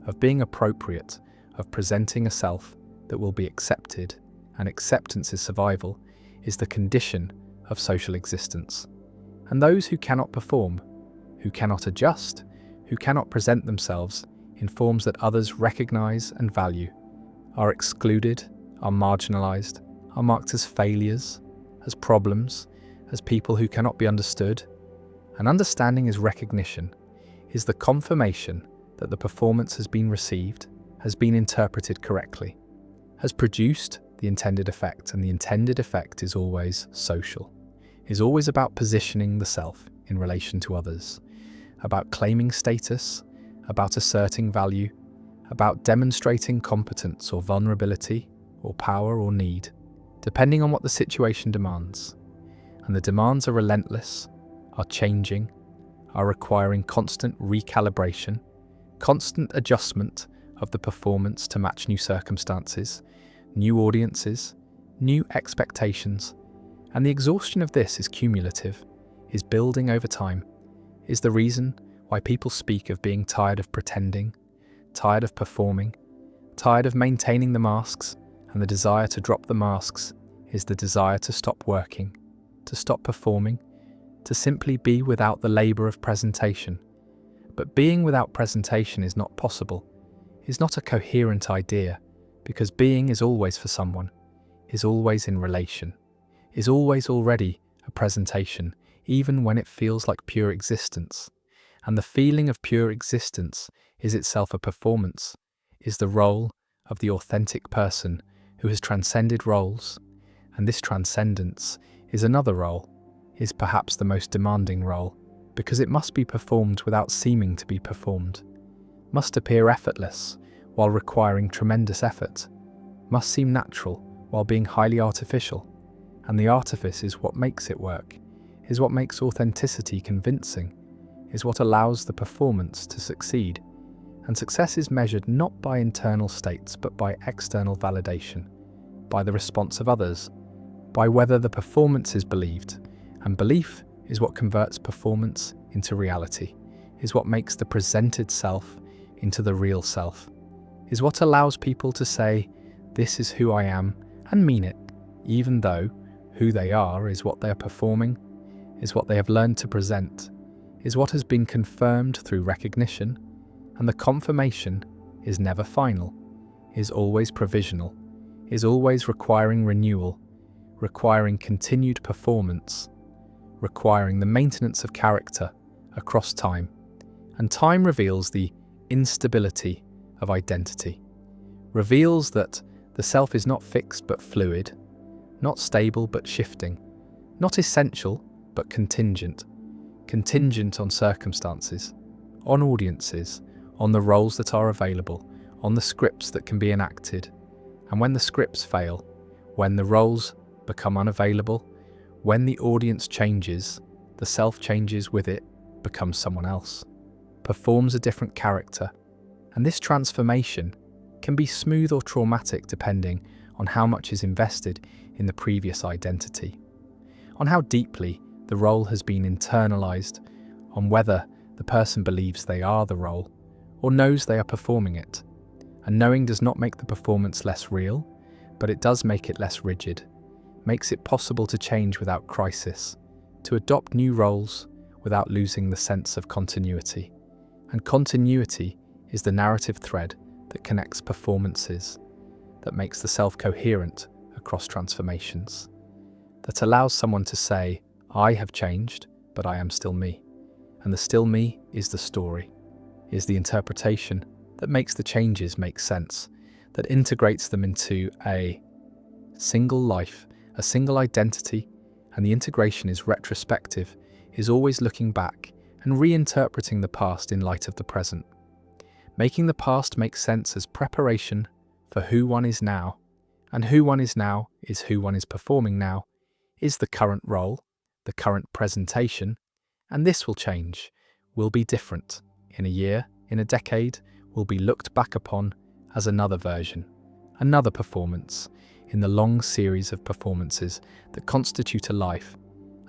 of being appropriate, of presenting a self that will be accepted, and acceptance's survival is the condition of social existence. And those who cannot perform, who cannot adjust, who cannot present themselves in forms that others recognize and value, are excluded, are marginalized, are marked as failures, as problems, as people who cannot be understood. And understanding is recognition, is the confirmation that the performance has been received, has been interpreted correctly, has produced the intended effect, and the intended effect is always social, is always about positioning the self in relation to others, about claiming status, about asserting value, about demonstrating competence or vulnerability or power or need, depending on what the situation demands. And the demands are relentless, are changing, are requiring constant recalibration, constant adjustment of the performance to match new circumstances, new audiences, new expectations. And the exhaustion of this is cumulative, is building over time, is the reason why people speak of being tired of pretending, tired of performing, tired of maintaining the masks, and the desire to drop the masks is the desire to stop working, to stop performing, to simply be without the labor of presentation. But being without presentation is not possible, is not a coherent idea, because being is always for someone, is always in relation, is always already a presentation, even when it feels like pure existence. And the feeling of pure existence is itself a performance, is the role of the authentic person who has transcended roles. And this transcendence is another role, is perhaps the most demanding role, because it must be performed without seeming to be performed, must appear effortless while requiring tremendous effort, must seem natural while being highly artificial. And the artifice is what makes it work, is what makes authenticity convincing, is what allows the performance to succeed. And success is measured not by internal states but by external validation, by the response of others, by whether the performance is believed. And belief is what converts performance into reality, is what makes the presented self into the real self, is what allows people to say, "This is who I am," and mean it, even though who they are is what they are performing, is what they have learned to present, is what has been confirmed through recognition, and the confirmation is never final, is always provisional, is always requiring renewal, requiring continued performance, requiring the maintenance of character across time. And time reveals the instability of identity, reveals that the self is not fixed but fluid, not stable but shifting, not essential but contingent, contingent on circumstances, on audiences, on the roles that are available, on the scripts that can be enacted. And when the scripts fail, when the roles become unavailable, when the audience changes, the self changes with it, becomes someone else, performs a different character. And this transformation can be smooth or traumatic depending on how much is invested in the previous identity, on how deeply the role has been internalized, on whether the person believes they are the role or knows they are performing it. And knowing does not make the performance less real, but it does make it less rigid, makes it possible to change without crisis, to adopt new roles without losing the sense of continuity. And continuity is the narrative thread that connects performances, that makes the self coherent across transformations, that allows someone to say, I have changed, but I am still me. And the still me is the story, is the interpretation that makes the changes make sense, that integrates them into a single life, a single identity, and the integration is retrospective, is always looking back and reinterpreting the past in light of the present, making the past make sense as preparation for who one is now, and who one is now is who one is performing now, is the current role, the current presentation, and this will change, will be different. In a year, in a decade, will be looked back upon as another version, another performance, in the long series of performances that constitute a life.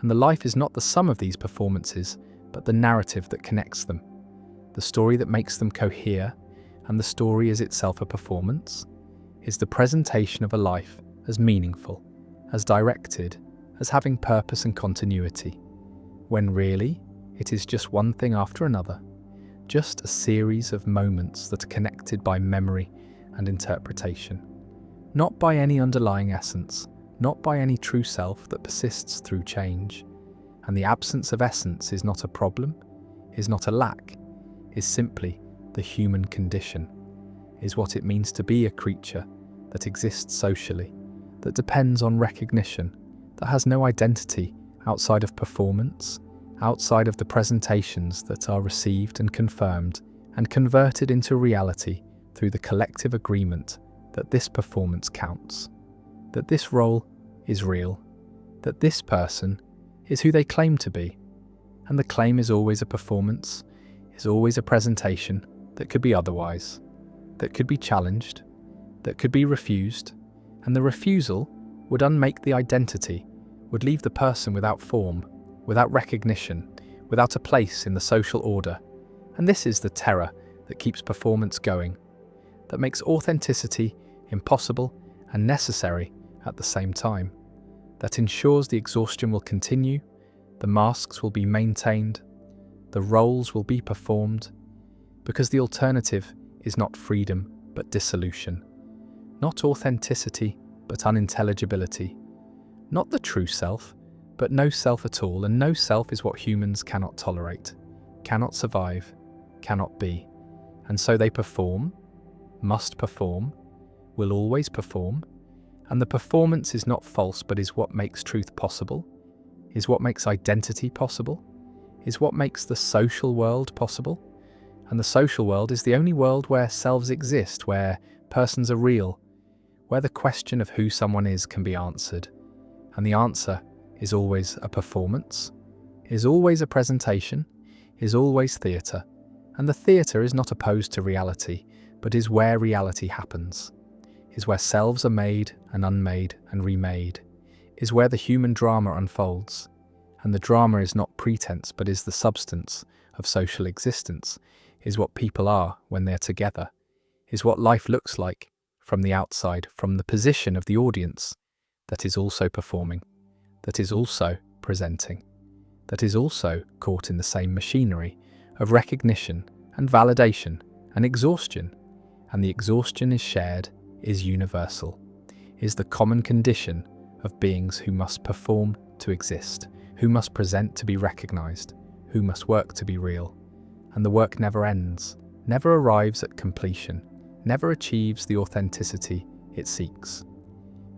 And the life is not the sum of these performances, but the narrative that connects them, the story that makes them cohere, and the story is itself a performance, is the presentation of a life as meaningful, as directed, as having purpose and continuity, when really it is just one thing after another, just a series of moments that are connected by memory and interpretation, not by any underlying essence, not by any true self that persists through change. And the absence of essence is not a problem, is not a lack, is simply the human condition, is what it means to be a creature that exists socially, that depends on recognition, that has no identity outside of performance, outside of the presentations that are received and confirmed and converted into reality through the collective agreement that this performance counts, that this role is real, that this person is who they claim to be. And the claim is always a performance, is always a presentation that could be otherwise, that could be challenged, that could be refused, and the refusal would unmake the identity, would leave the person without form, without recognition, without a place in the social order. And this is the terror that keeps performance going, that makes authenticity impossible and necessary at the same time, that ensures the exhaustion will continue, the masks will be maintained, the roles will be performed, because the alternative is not freedom but dissolution, not authenticity but unintelligibility, not the true self, but no self at all, and no self is what humans cannot tolerate, cannot survive, cannot be. And so they perform, must perform, will always perform, and the performance is not false but is what makes truth possible, is what makes identity possible, is what makes the social world possible. And the social world is the only world where selves exist, where persons are real, where the question of who someone is can be answered. And the answer is always a performance, is always a presentation, is always theatre. And the theatre is not opposed to reality, but is where reality happens, is where selves are made and unmade and remade, is where the human drama unfolds. And the drama is not pretense, but is the substance of social existence, is what people are when they're together, is what life looks like from the outside, from the position of the audience that is also performing, that is also presenting, that is also caught in the same machinery of recognition and validation and exhaustion. And the exhaustion is shared, is universal, is the common condition of beings who must perform to exist, who must present to be recognized, who must work to be real. And the work never ends, never arrives at completion, never achieves the authenticity it seeks.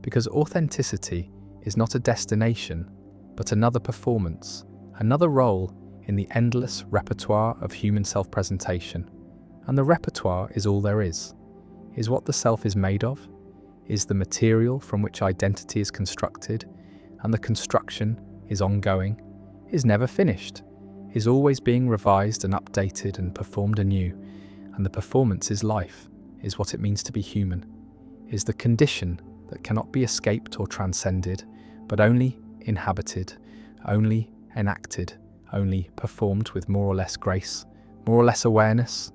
Because authenticity is not a destination, but another performance, another role in the endless repertoire of human self-presentation. And the repertoire is all there is what the self is made of, is the material from which identity is constructed, and the construction is ongoing, is never finished, is always being revised and updated and performed anew. And the performance is life, is what it means to be human, is the condition that cannot be escaped or transcended, but only inhabited, only enacted, only performed with more or less grace, more or less awareness,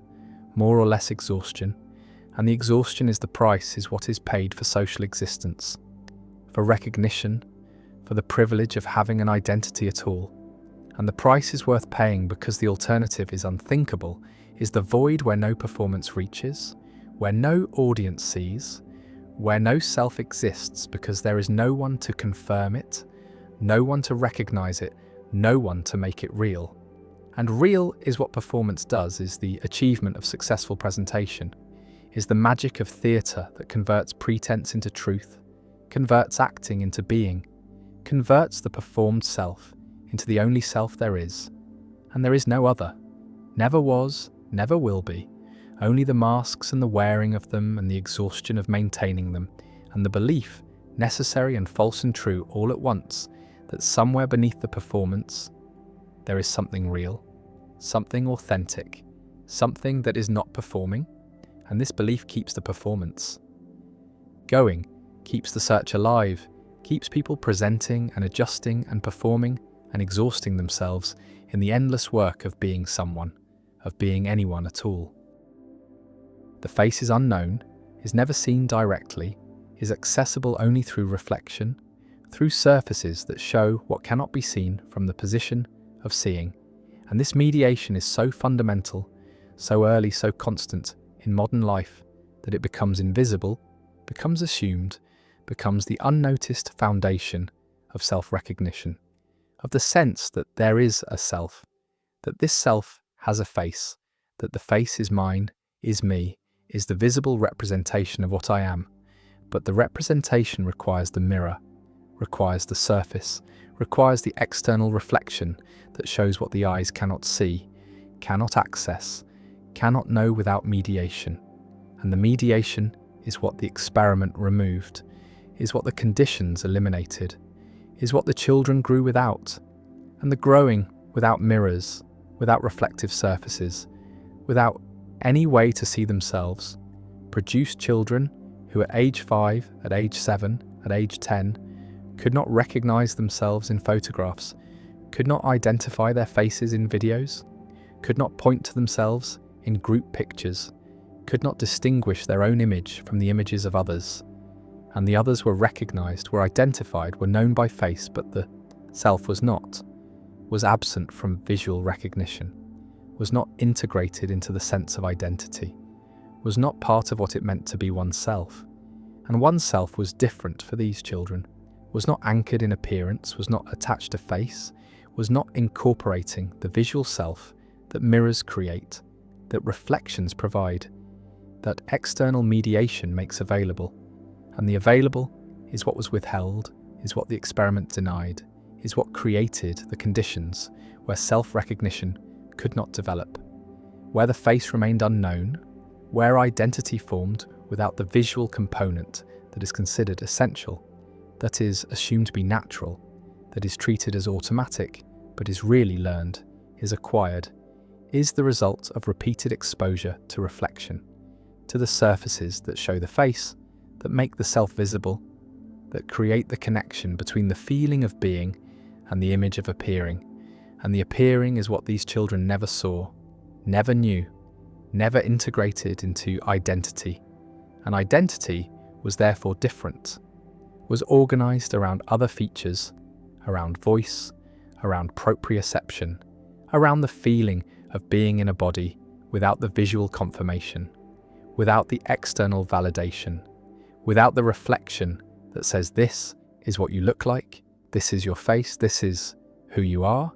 more or less exhaustion. And the exhaustion is the price, is what is paid for social existence, for recognition, for the privilege of having an identity at all. And the price is worth paying because the alternative is unthinkable, is the void where no performance reaches, where no audience sees, where no self exists because there is no one to confirm it, no one to recognize it, no one to make it real. And real is what performance does, is the achievement of successful presentation, is the magic of theatre that converts pretense into truth, converts acting into being, converts the performed self into the only self there is. And there is no other, never was, never will be, only the masks and the wearing of them and the exhaustion of maintaining them, and the belief, necessary and false and true all at once, that somewhere beneath the performance there is something real, something authentic, something that is not performing, and this belief keeps the performance going, keeps the search alive, keeps people presenting and adjusting and performing and exhausting themselves in the endless work of being someone, of being anyone at all. The face is unknown, is never seen directly, is accessible only through reflection, through surfaces that show what cannot be seen from the position of seeing. And this mediation is so fundamental, so early, so constant in modern life that it becomes invisible, becomes assumed, becomes the unnoticed foundation of self-recognition, of the sense that there is a self, that this self has a face, that the face is mine, is me, is the visible representation of what I am. But the representation requires the mirror, requires the surface, requires the external reflection that shows what the eyes cannot see, cannot access, cannot know without mediation. And the mediation is what the experiment removed, is what the conditions eliminated, is what the children grew without. And the growing without mirrors, without reflective surfaces, without any way to see themselves, produced children who at age 5, at age 7, at age 10, could not recognize themselves in photographs, could not identify their faces in videos, could not point to themselves in group pictures, could not distinguish their own image from the images of others. And the others were recognized, were identified, were known by face, but the self was not, was absent from visual recognition, was not integrated into the sense of identity, was not part of what it meant to be oneself. And oneself was different for these children, was not anchored in appearance, was not attached to face, was not incorporating the visual self that mirrors create, that reflections provide, that external mediation makes available. And the available is what was withheld, is what the experiment denied, is what created the conditions where self-recognition could not develop, where the face remained unknown, where identity formed without the visual component that is considered essential, that is assumed to be natural, that is treated as automatic, but is really learned, is acquired, is the result of repeated exposure to reflection, to the surfaces that show the face, that make the self visible, that create the connection between the feeling of being and the image of appearing. And the appearing is what these children never saw, never knew, never integrated into identity. And identity was therefore different, was organized around other features, around voice, around proprioception, around the feeling of being in a body without the visual confirmation, without the external validation, without the reflection that says this is what you look like, this is your face, this is who you are.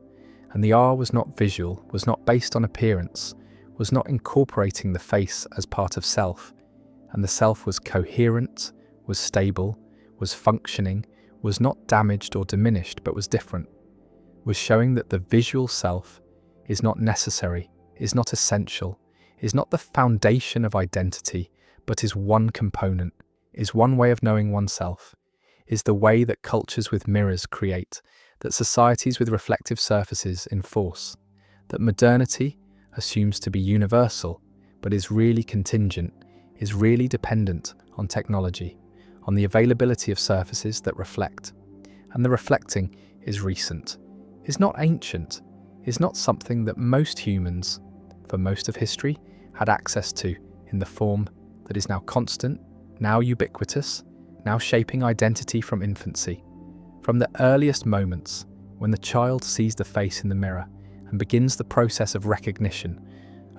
And the R was not visual, was not based on appearance, was not incorporating the face as part of self. And the self was coherent, was stable, was functioning, was not damaged or diminished, but was different, was showing that the visual self is not necessary, is not essential, is not the foundation of identity, but is one component, is one way of knowing oneself, is the way that cultures with mirrors create, that societies with reflective surfaces enforce, that modernity assumes to be universal, but is really contingent, is really dependent on technology, on the availability of surfaces that reflect. And the reflecting is recent, is not ancient, is not something that most humans, for most of history, had access to in the form that is now constant, now ubiquitous, now shaping identity from infancy. From the earliest moments, when the child sees the face in the mirror and begins the process of recognition,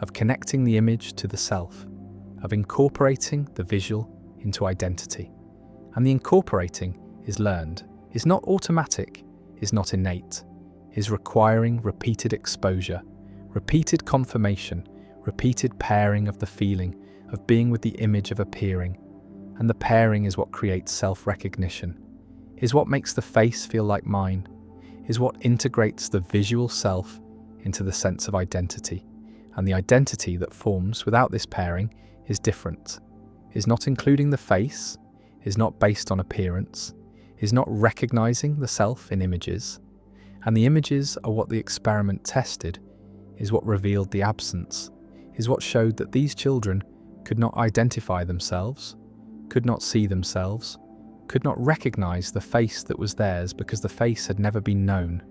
of connecting the image to the self, of incorporating the visual into identity. And the incorporating is learned, is not automatic, is not innate, is requiring repeated exposure, repeated confirmation, repeated pairing of the feeling of being with the image of appearing. And the pairing is what creates self-recognition, is what makes the face feel like mine, is what integrates the visual self into the sense of identity. And the identity that forms without this pairing is different, is not including the face, is not based on appearance, is not recognizing the self in images. And the images are what the experiment tested, is what revealed the absence, is what showed that these children could not identify themselves, could not see themselves, could not recognize the face that was theirs because the face had never been known,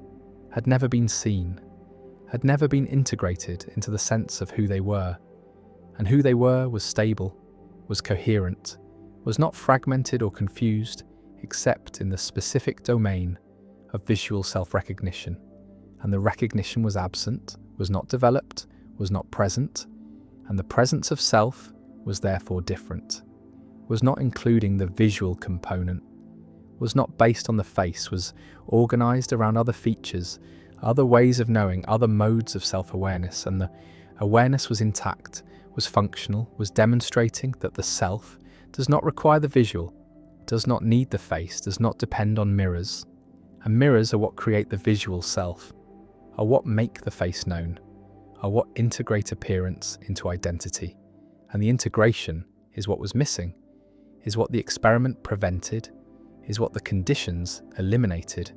had never been seen, had never been integrated into the sense of who they were. And who they were was stable, was coherent, was not fragmented or confused except in the specific domain of visual self-recognition. And the recognition was absent, was not developed, was not present, and the presence of self was therefore different, was not including the visual component, was not based on the face, was organized around other features, other ways of knowing, other modes of self-awareness, and the awareness was intact, was functional, was demonstrating that the self does not require the visual, does not need the face, does not depend on mirrors. And mirrors are what create the visual self, are what make the face known, are what integrate appearance into identity. And the integration is what was missing, is what the experiment prevented, is what the conditions eliminated.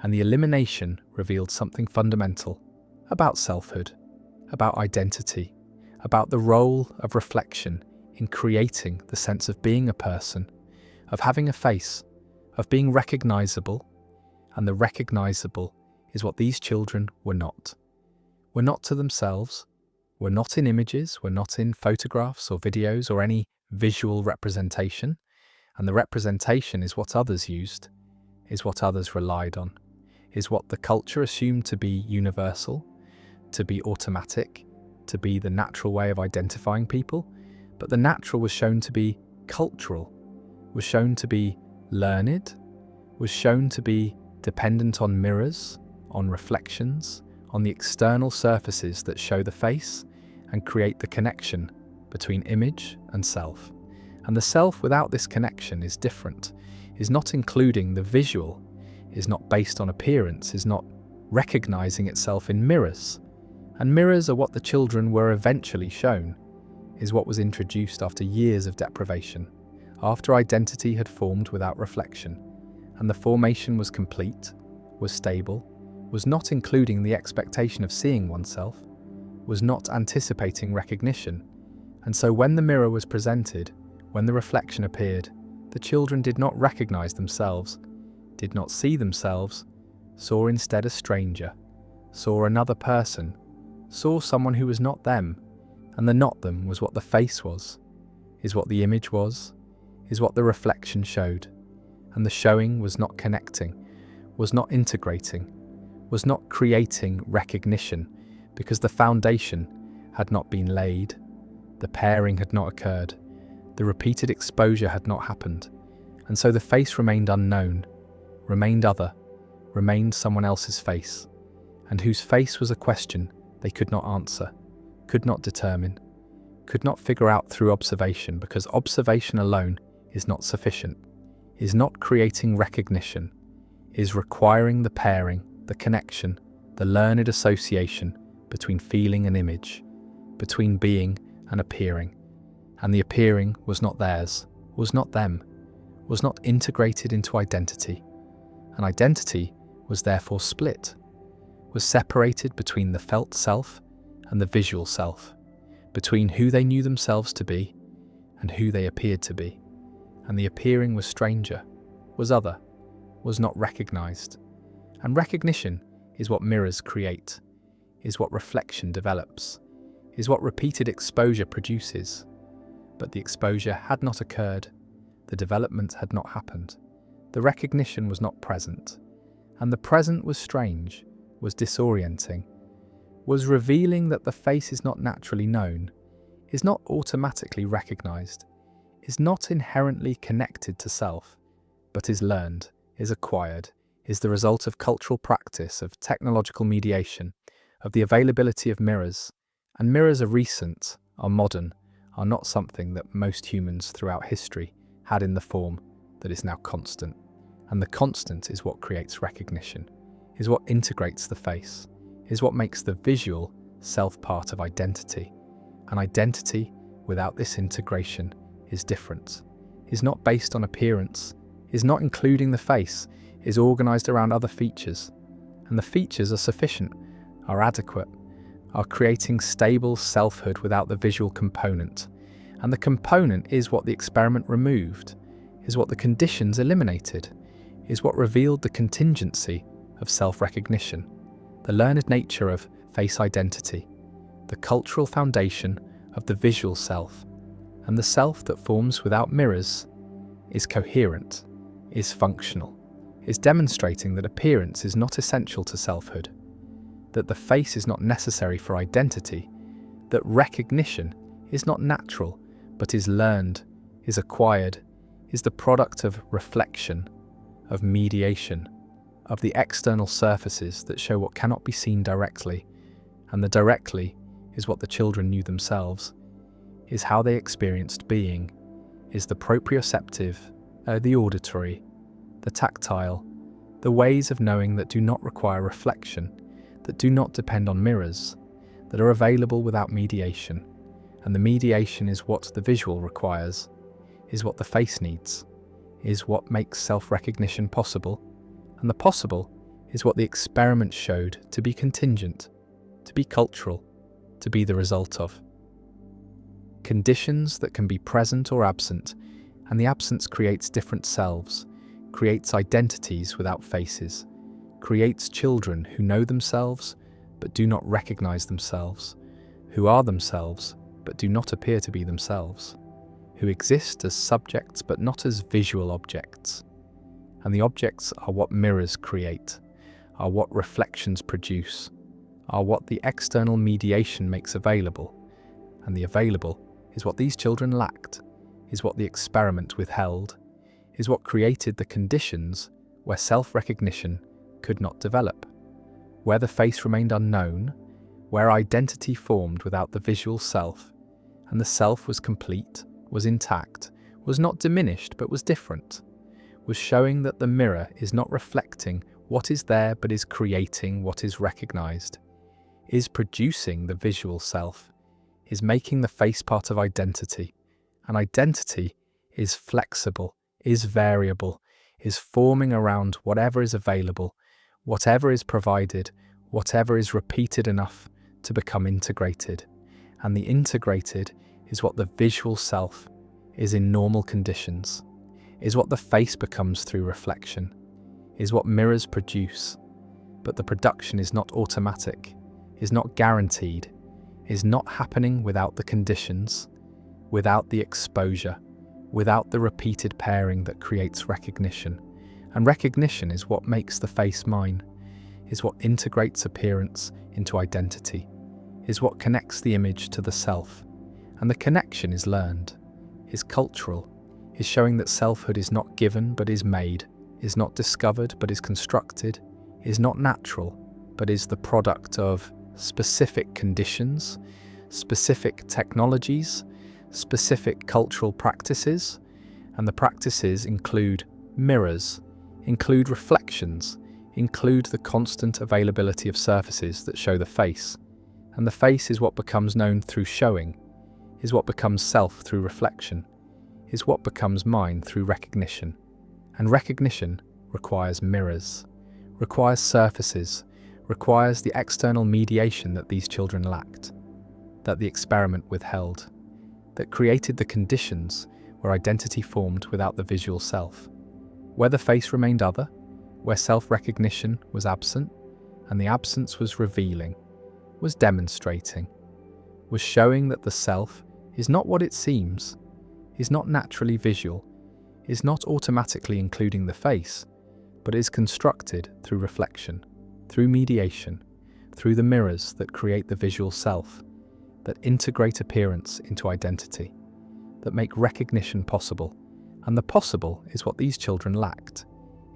And the elimination revealed something fundamental about selfhood, about identity, about the role of reflection in creating the sense of being a person, of having a face, of being recognizable. And the recognizable is what these children were not. Were not to themselves, were not in images, were not in photographs or videos or any visual representation. And the representation is what others used, is what others relied on, is what the culture assumed to be universal, to be automatic, to be the natural way of identifying people. But the natural was shown to be cultural, was shown to be learned, was shown to be dependent on mirrors, on reflections, on the external surfaces that show the face and create the connection between image and self. And the self without this connection is different, is not including the visual, is not based on appearance, is not recognizing itself in mirrors. And mirrors are what the children were eventually shown, is what was introduced after years of deprivation, after identity had formed without reflection. And the formation was complete, was stable, was not including the expectation of seeing oneself, was not anticipating recognition. And so when the mirror was presented, when the reflection appeared, the children did not recognize themselves, did not see themselves, saw instead a stranger, saw another person, saw someone who was not them. And the not them was what the face was, is what the image was, is what the reflection showed. And the showing was not connecting, was not integrating, was not creating recognition, because the foundation had not been laid, the pairing had not occurred, the repeated exposure had not happened. And so the face remained unknown, remained other, remained someone else's face, and whose face was a question they could not answer, could not determine, could not figure out through observation, because observation alone is not sufficient, is not creating recognition, is requiring the pairing, the connection, the learned association between feeling and image, between being and appearing. And the appearing was not theirs, was not them, was not integrated into identity. And identity was therefore split, was separated between the felt self and the visual self, between who they knew themselves to be and who they appeared to be. and the appearing was stranger, was other, was not recognized. And recognition is what mirrors create, is what reflection develops, is what repeated exposure produces. But the exposure had not occurred, the development had not happened, the recognition was not present, and the present was strange, was disorienting, was revealing that the face is not naturally known, is not automatically recognized, is not inherently connected to self, but is learned, is acquired, is the result of cultural practice, of technological mediation, of the availability of mirrors. And mirrors are recent, are modern, are not something that most humans throughout history had in the form that is now constant. And the constant is what creates recognition, is what integrates the face, is what makes the visual self part of identity. And identity, without this integration, is different, is not based on appearance, is not including the face, is organized around other features. And the features are sufficient, are adequate, are creating stable selfhood without the visual component. And the component is what the experiment removed, is what the conditions eliminated, is what revealed the contingency of self-recognition, the learned nature of face identity, the cultural foundation of the visual self. And the self that forms without mirrors is coherent, is functional, is demonstrating that appearance is not essential to selfhood, that the face is not necessary for identity, that recognition is not natural, but is learned, is acquired, is the product of reflection, of mediation, of the external surfaces that show what cannot be seen directly, and the directly is what the children knew themselves, is how they experienced being, is the proprioceptive, the auditory, the tactile, the ways of knowing that do not require reflection, that do not depend on mirrors, that are available without mediation. And the mediation is what the visual requires, is what the face needs, is what makes self-recognition possible. And the possible is what the experiment showed to be contingent, to be cultural, to be the result of. Conditions that can be present or absent, and the absence creates different selves, creates identities without faces, creates children who know themselves but do not recognize themselves, who are themselves but do not appear to be themselves, who exist as subjects but not as visual objects. And the objects are what mirrors create, are what reflections produce, are what the external mediation makes available, and the available is what these children lacked, is what the experiment withheld, is what created the conditions where self-recognition could not develop, where the face remained unknown, where identity formed without the visual self, and the self was complete, was intact, was not diminished but was different, was showing that the mirror is not reflecting what is there but is creating what is recognized, is producing the visual self, is making the face part of identity, and identity is flexible, is variable, is forming around whatever is available, whatever is provided, whatever is repeated enough to become integrated. And the integrated is what the visual self is in normal conditions, is what the face becomes through reflection, is what mirrors produce. But the production is not automatic, is not guaranteed, is not happening without the conditions, without the exposure, without the repeated pairing that creates recognition. And recognition is what makes the face mine, is what integrates appearance into identity, is what connects the image to the self. And the connection is learned, is cultural, is showing that selfhood is not given but is made, is not discovered but is constructed, is not natural but is the product of specific conditions, specific technologies, specific cultural practices. And the practices include mirrors, include reflections, include the constant availability of surfaces that show the face. And the face is what becomes known through showing, is what becomes self through reflection, is what becomes mine through recognition. And recognition requires mirrors, requires surfaces, requires the external mediation that these children lacked, that the experiment withheld, that created the conditions where identity formed without the visual self, where the face remained other, where self-recognition was absent, and the absence was revealing, was demonstrating, was showing that the self is not what it seems, is not naturally visual, is not automatically including the face, but is constructed through reflection, through mediation, through the mirrors that create the visual self, that integrate appearance into identity, that make recognition possible. And the possible is what these children lacked,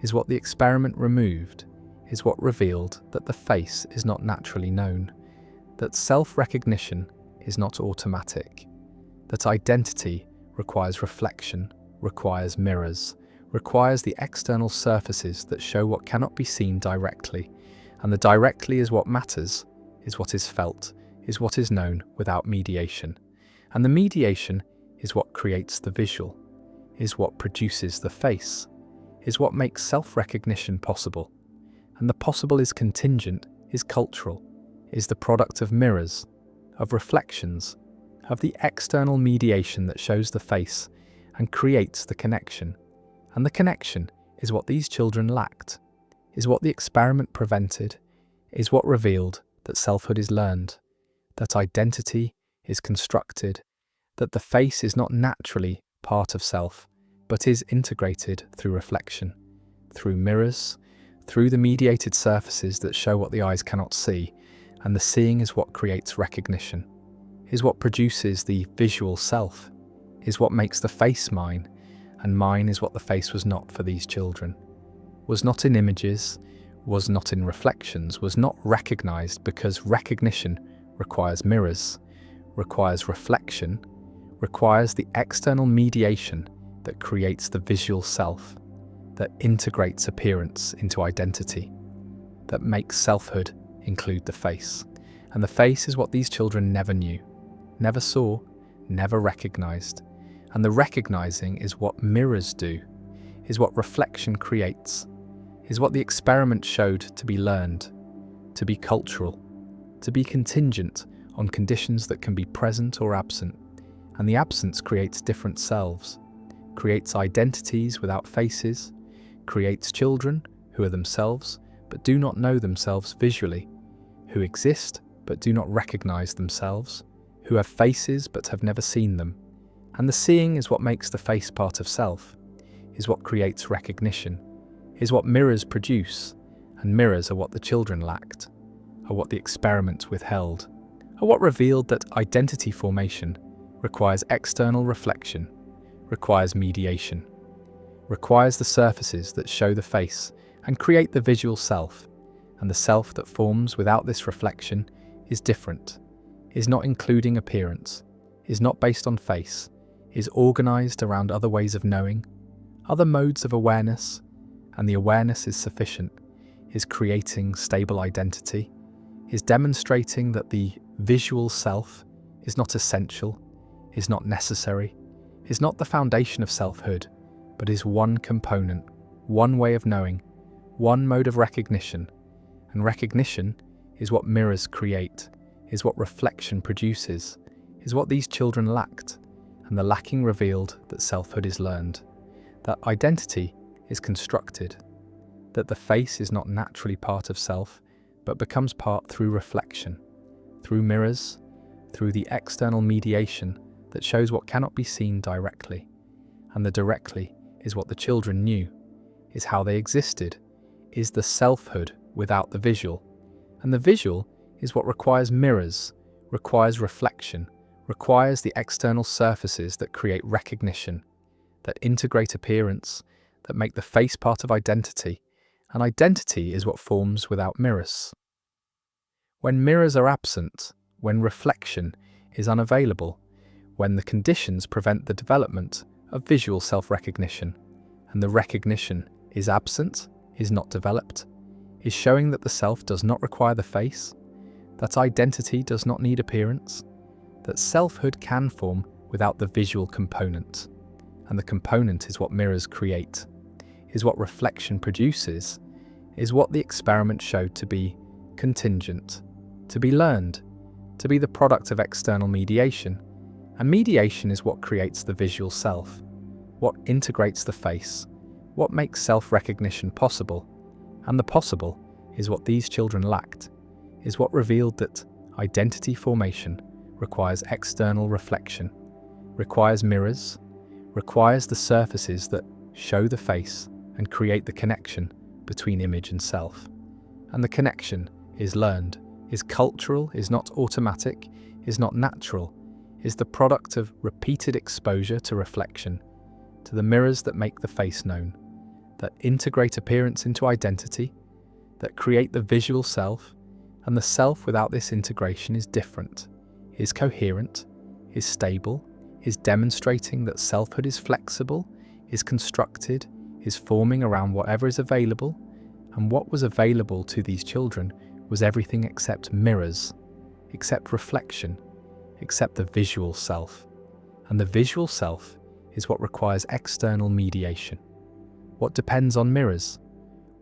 is what the experiment removed, is what revealed that the face is not naturally known, that self-recognition is not automatic, that identity requires reflection, requires mirrors, requires the external surfaces that show what cannot be seen directly, and the directly is what matters, is what is felt, is what is known without mediation. And the mediation is what creates the visual, is what produces the face, is what makes self-recognition possible. And the possible is contingent, is cultural, is the product of mirrors, of reflections, of the external mediation that shows the face and creates the connection. And the connection is what these children lacked, is what the experiment prevented, is what revealed that selfhood is learned, that identity is constructed, that the face is not naturally part of self, but is integrated through reflection, through mirrors, through the mediated surfaces that show what the eyes cannot see, and the seeing is what creates recognition, is what produces the visual self, is what makes the face mine, and mine is what the face was not for these children, was not in images, was not in reflections, was not recognized because recognition requires mirrors, requires reflection, requires the external mediation that creates the visual self, that integrates appearance into identity, that makes selfhood include the face. And the face is what these children never knew, never saw, never recognized. And the recognizing is what mirrors do, is what reflection creates, is what the experiment showed to be learned, to be cultural, to be contingent on conditions that can be present or absent. And the absence creates different selves, creates identities without faces, creates children who are themselves but do not know themselves visually, who exist but do not recognize themselves, who have faces but have never seen them. And the seeing is what makes the face part of self, is what creates recognition, is what mirrors produce, and mirrors are what the children lacked, are what the experiment withheld, are what revealed that identity formation requires external reflection, requires mediation, requires the surfaces that show the face and create the visual self, and the self that forms without this reflection is different, is not including appearance, is not based on face, is organized around other ways of knowing, other modes of awareness, and the awareness is sufficient, is creating stable identity, is demonstrating that the visual self is not essential, is not necessary, is not the foundation of selfhood, but is one component, one way of knowing, one mode of recognition. And recognition is what mirrors create, is what reflection produces, is what these children lacked, and the lacking revealed that selfhood is learned, that identity is constructed, that the face is not naturally part of self, but becomes part through reflection, through mirrors, through the external mediation that shows what cannot be seen directly. And the directly is what the children knew, is how they existed, is the selfhood without the visual. And the visual is what requires mirrors, requires reflection, requires the external surfaces that create recognition, that integrate appearance, that make the face part of identity, and identity is what forms without mirrors. When mirrors are absent, when reflection is unavailable, when the conditions prevent the development of visual self-recognition, and the recognition is absent, is not developed, is showing that the self does not require the face, that identity does not need appearance, that selfhood can form without the visual component, and the component is what mirrors create, is what reflection produces, is what the experiment showed to be contingent, to be learned, to be the product of external mediation, and mediation is what creates the visual self, what integrates the face, what makes self-recognition possible. And the possible is what these children lacked, is what revealed that identity formation requires external reflection, requires mirrors, requires the surfaces that show the face and create the connection between image and self. And the connection is learned, is cultural, is not automatic, is not natural, is the product of repeated exposure to reflection, to the mirrors that make the face known, that integrate appearance into identity, that create the visual self, and the self without this integration is different, is coherent, is stable, is demonstrating that selfhood is flexible, is constructed, is forming around whatever is available, and what was available to these children was everything except mirrors, except reflection, except the visual self. And the visual self is what requires external mediation, what depends on mirrors,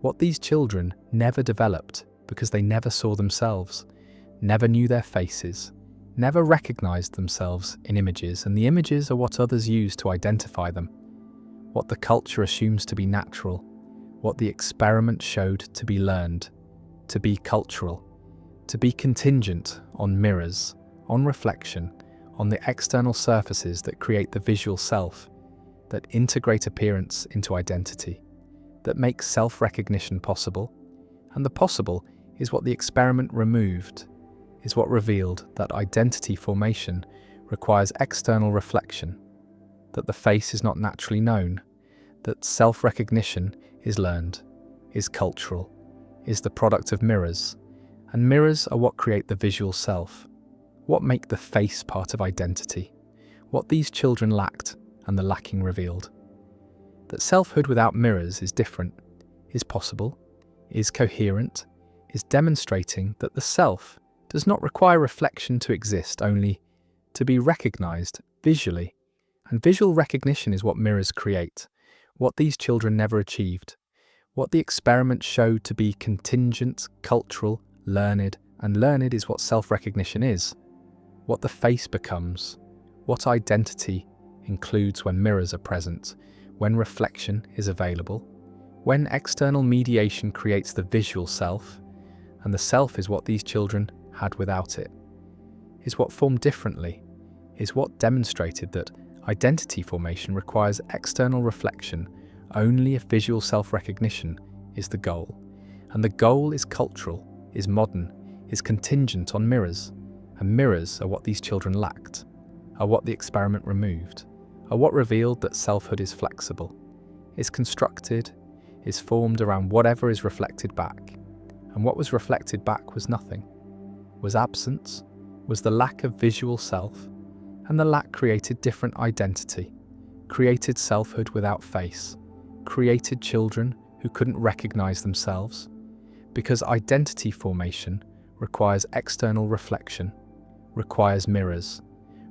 what these children never developed because they never saw themselves, never knew their faces, never recognized themselves in images, and the images are what others use to identify them, what the culture assumes to be natural, what the experiment showed to be learned, to be cultural, to be contingent on mirrors, on reflection, on the external surfaces that create the visual self, that integrate appearance into identity, that make self-recognition possible. And the possible is what the experiment removed, is what revealed that identity formation requires external reflection, that the face is not naturally known, that self-recognition is learned, is cultural, is the product of mirrors, and mirrors are what create the visual self, what make the face part of identity, what these children lacked and the lacking revealed. That selfhood without mirrors is different, is possible, is coherent, is demonstrating that the self does not require reflection to exist, only to be recognized visually. And visual recognition is what mirrors create, what these children never achieved, what the experiment showed to be contingent, cultural, learned, and learned is what self-recognition is, what the face becomes, what identity includes when mirrors are present, when reflection is available, when external mediation creates the visual self, and the self is what these children had without it, is what formed differently, is what demonstrated that identity formation requires external reflection only if visual self-recognition is the goal. And the goal is cultural, is modern, is contingent on mirrors, and mirrors are what these children lacked, are what the experiment removed, are what revealed that selfhood is flexible, is constructed, is formed around whatever is reflected back. And what was reflected back was nothing, was absence, was the lack of visual self, and the lack created different identity, created selfhood without face, created children who couldn't recognize themselves, because identity formation requires external reflection, requires mirrors,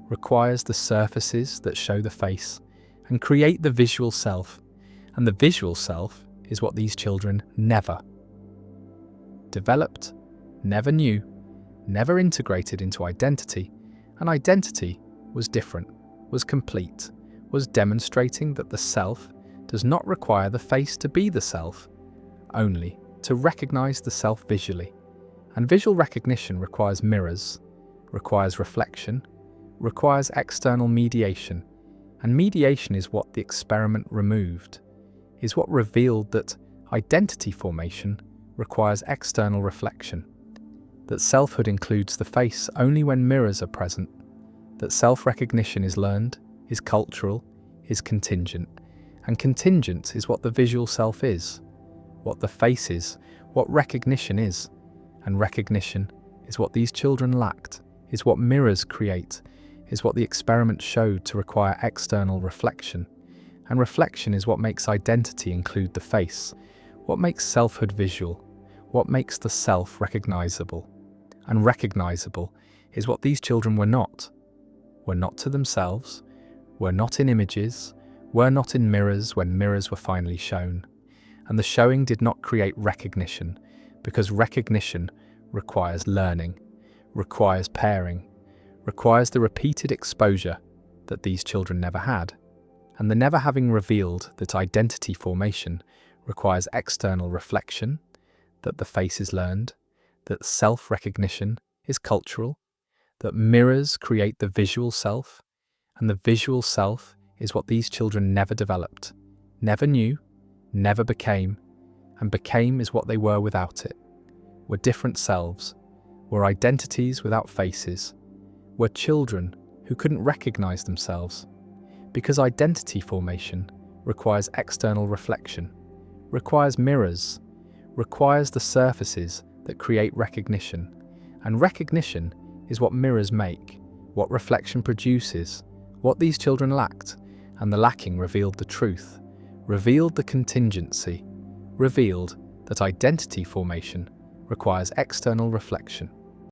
requires the surfaces that show the face and create the visual self, and the visual self is what these children never developed, never knew, never integrated into identity, and identity was different, was complete, was demonstrating that the self does not require the face to be the self, only to recognize the self visually. And visual recognition requires mirrors, requires reflection, requires external mediation, and mediation is what the experiment removed, is what revealed that identity formation requires external reflection, that selfhood includes the face only when mirrors are present, that self-recognition is learned, is cultural, is contingent, and contingent is what the visual self is, what the face is, what recognition is, and recognition is what these children lacked, is what mirrors create, is what the experiment showed to require external reflection, and reflection is what makes identity include the face, what makes selfhood visual, what makes the self recognizable. And recognizable is what these children were not to themselves, were not in images, were not in mirrors when mirrors were finally shown. And the showing did not create recognition, because recognition requires learning, requires pairing, requires the repeated exposure that these children never had. and the never having revealed that identity formation requires external reflection, that the face is learned, that self-recognition is cultural, that mirrors create the visual self, and the visual self is what these children never developed, never knew, never became, and became is what they were without it, were different selves, were identities without faces, were children who couldn't recognize themselves. Because identity formation requires external reflection, requires mirrors, requires the surfaces that create recognition, and recognition is what mirrors make, what reflection produces, what these children lacked, and the lacking revealed the truth, revealed the contingency, revealed that identity formation requires external reflection.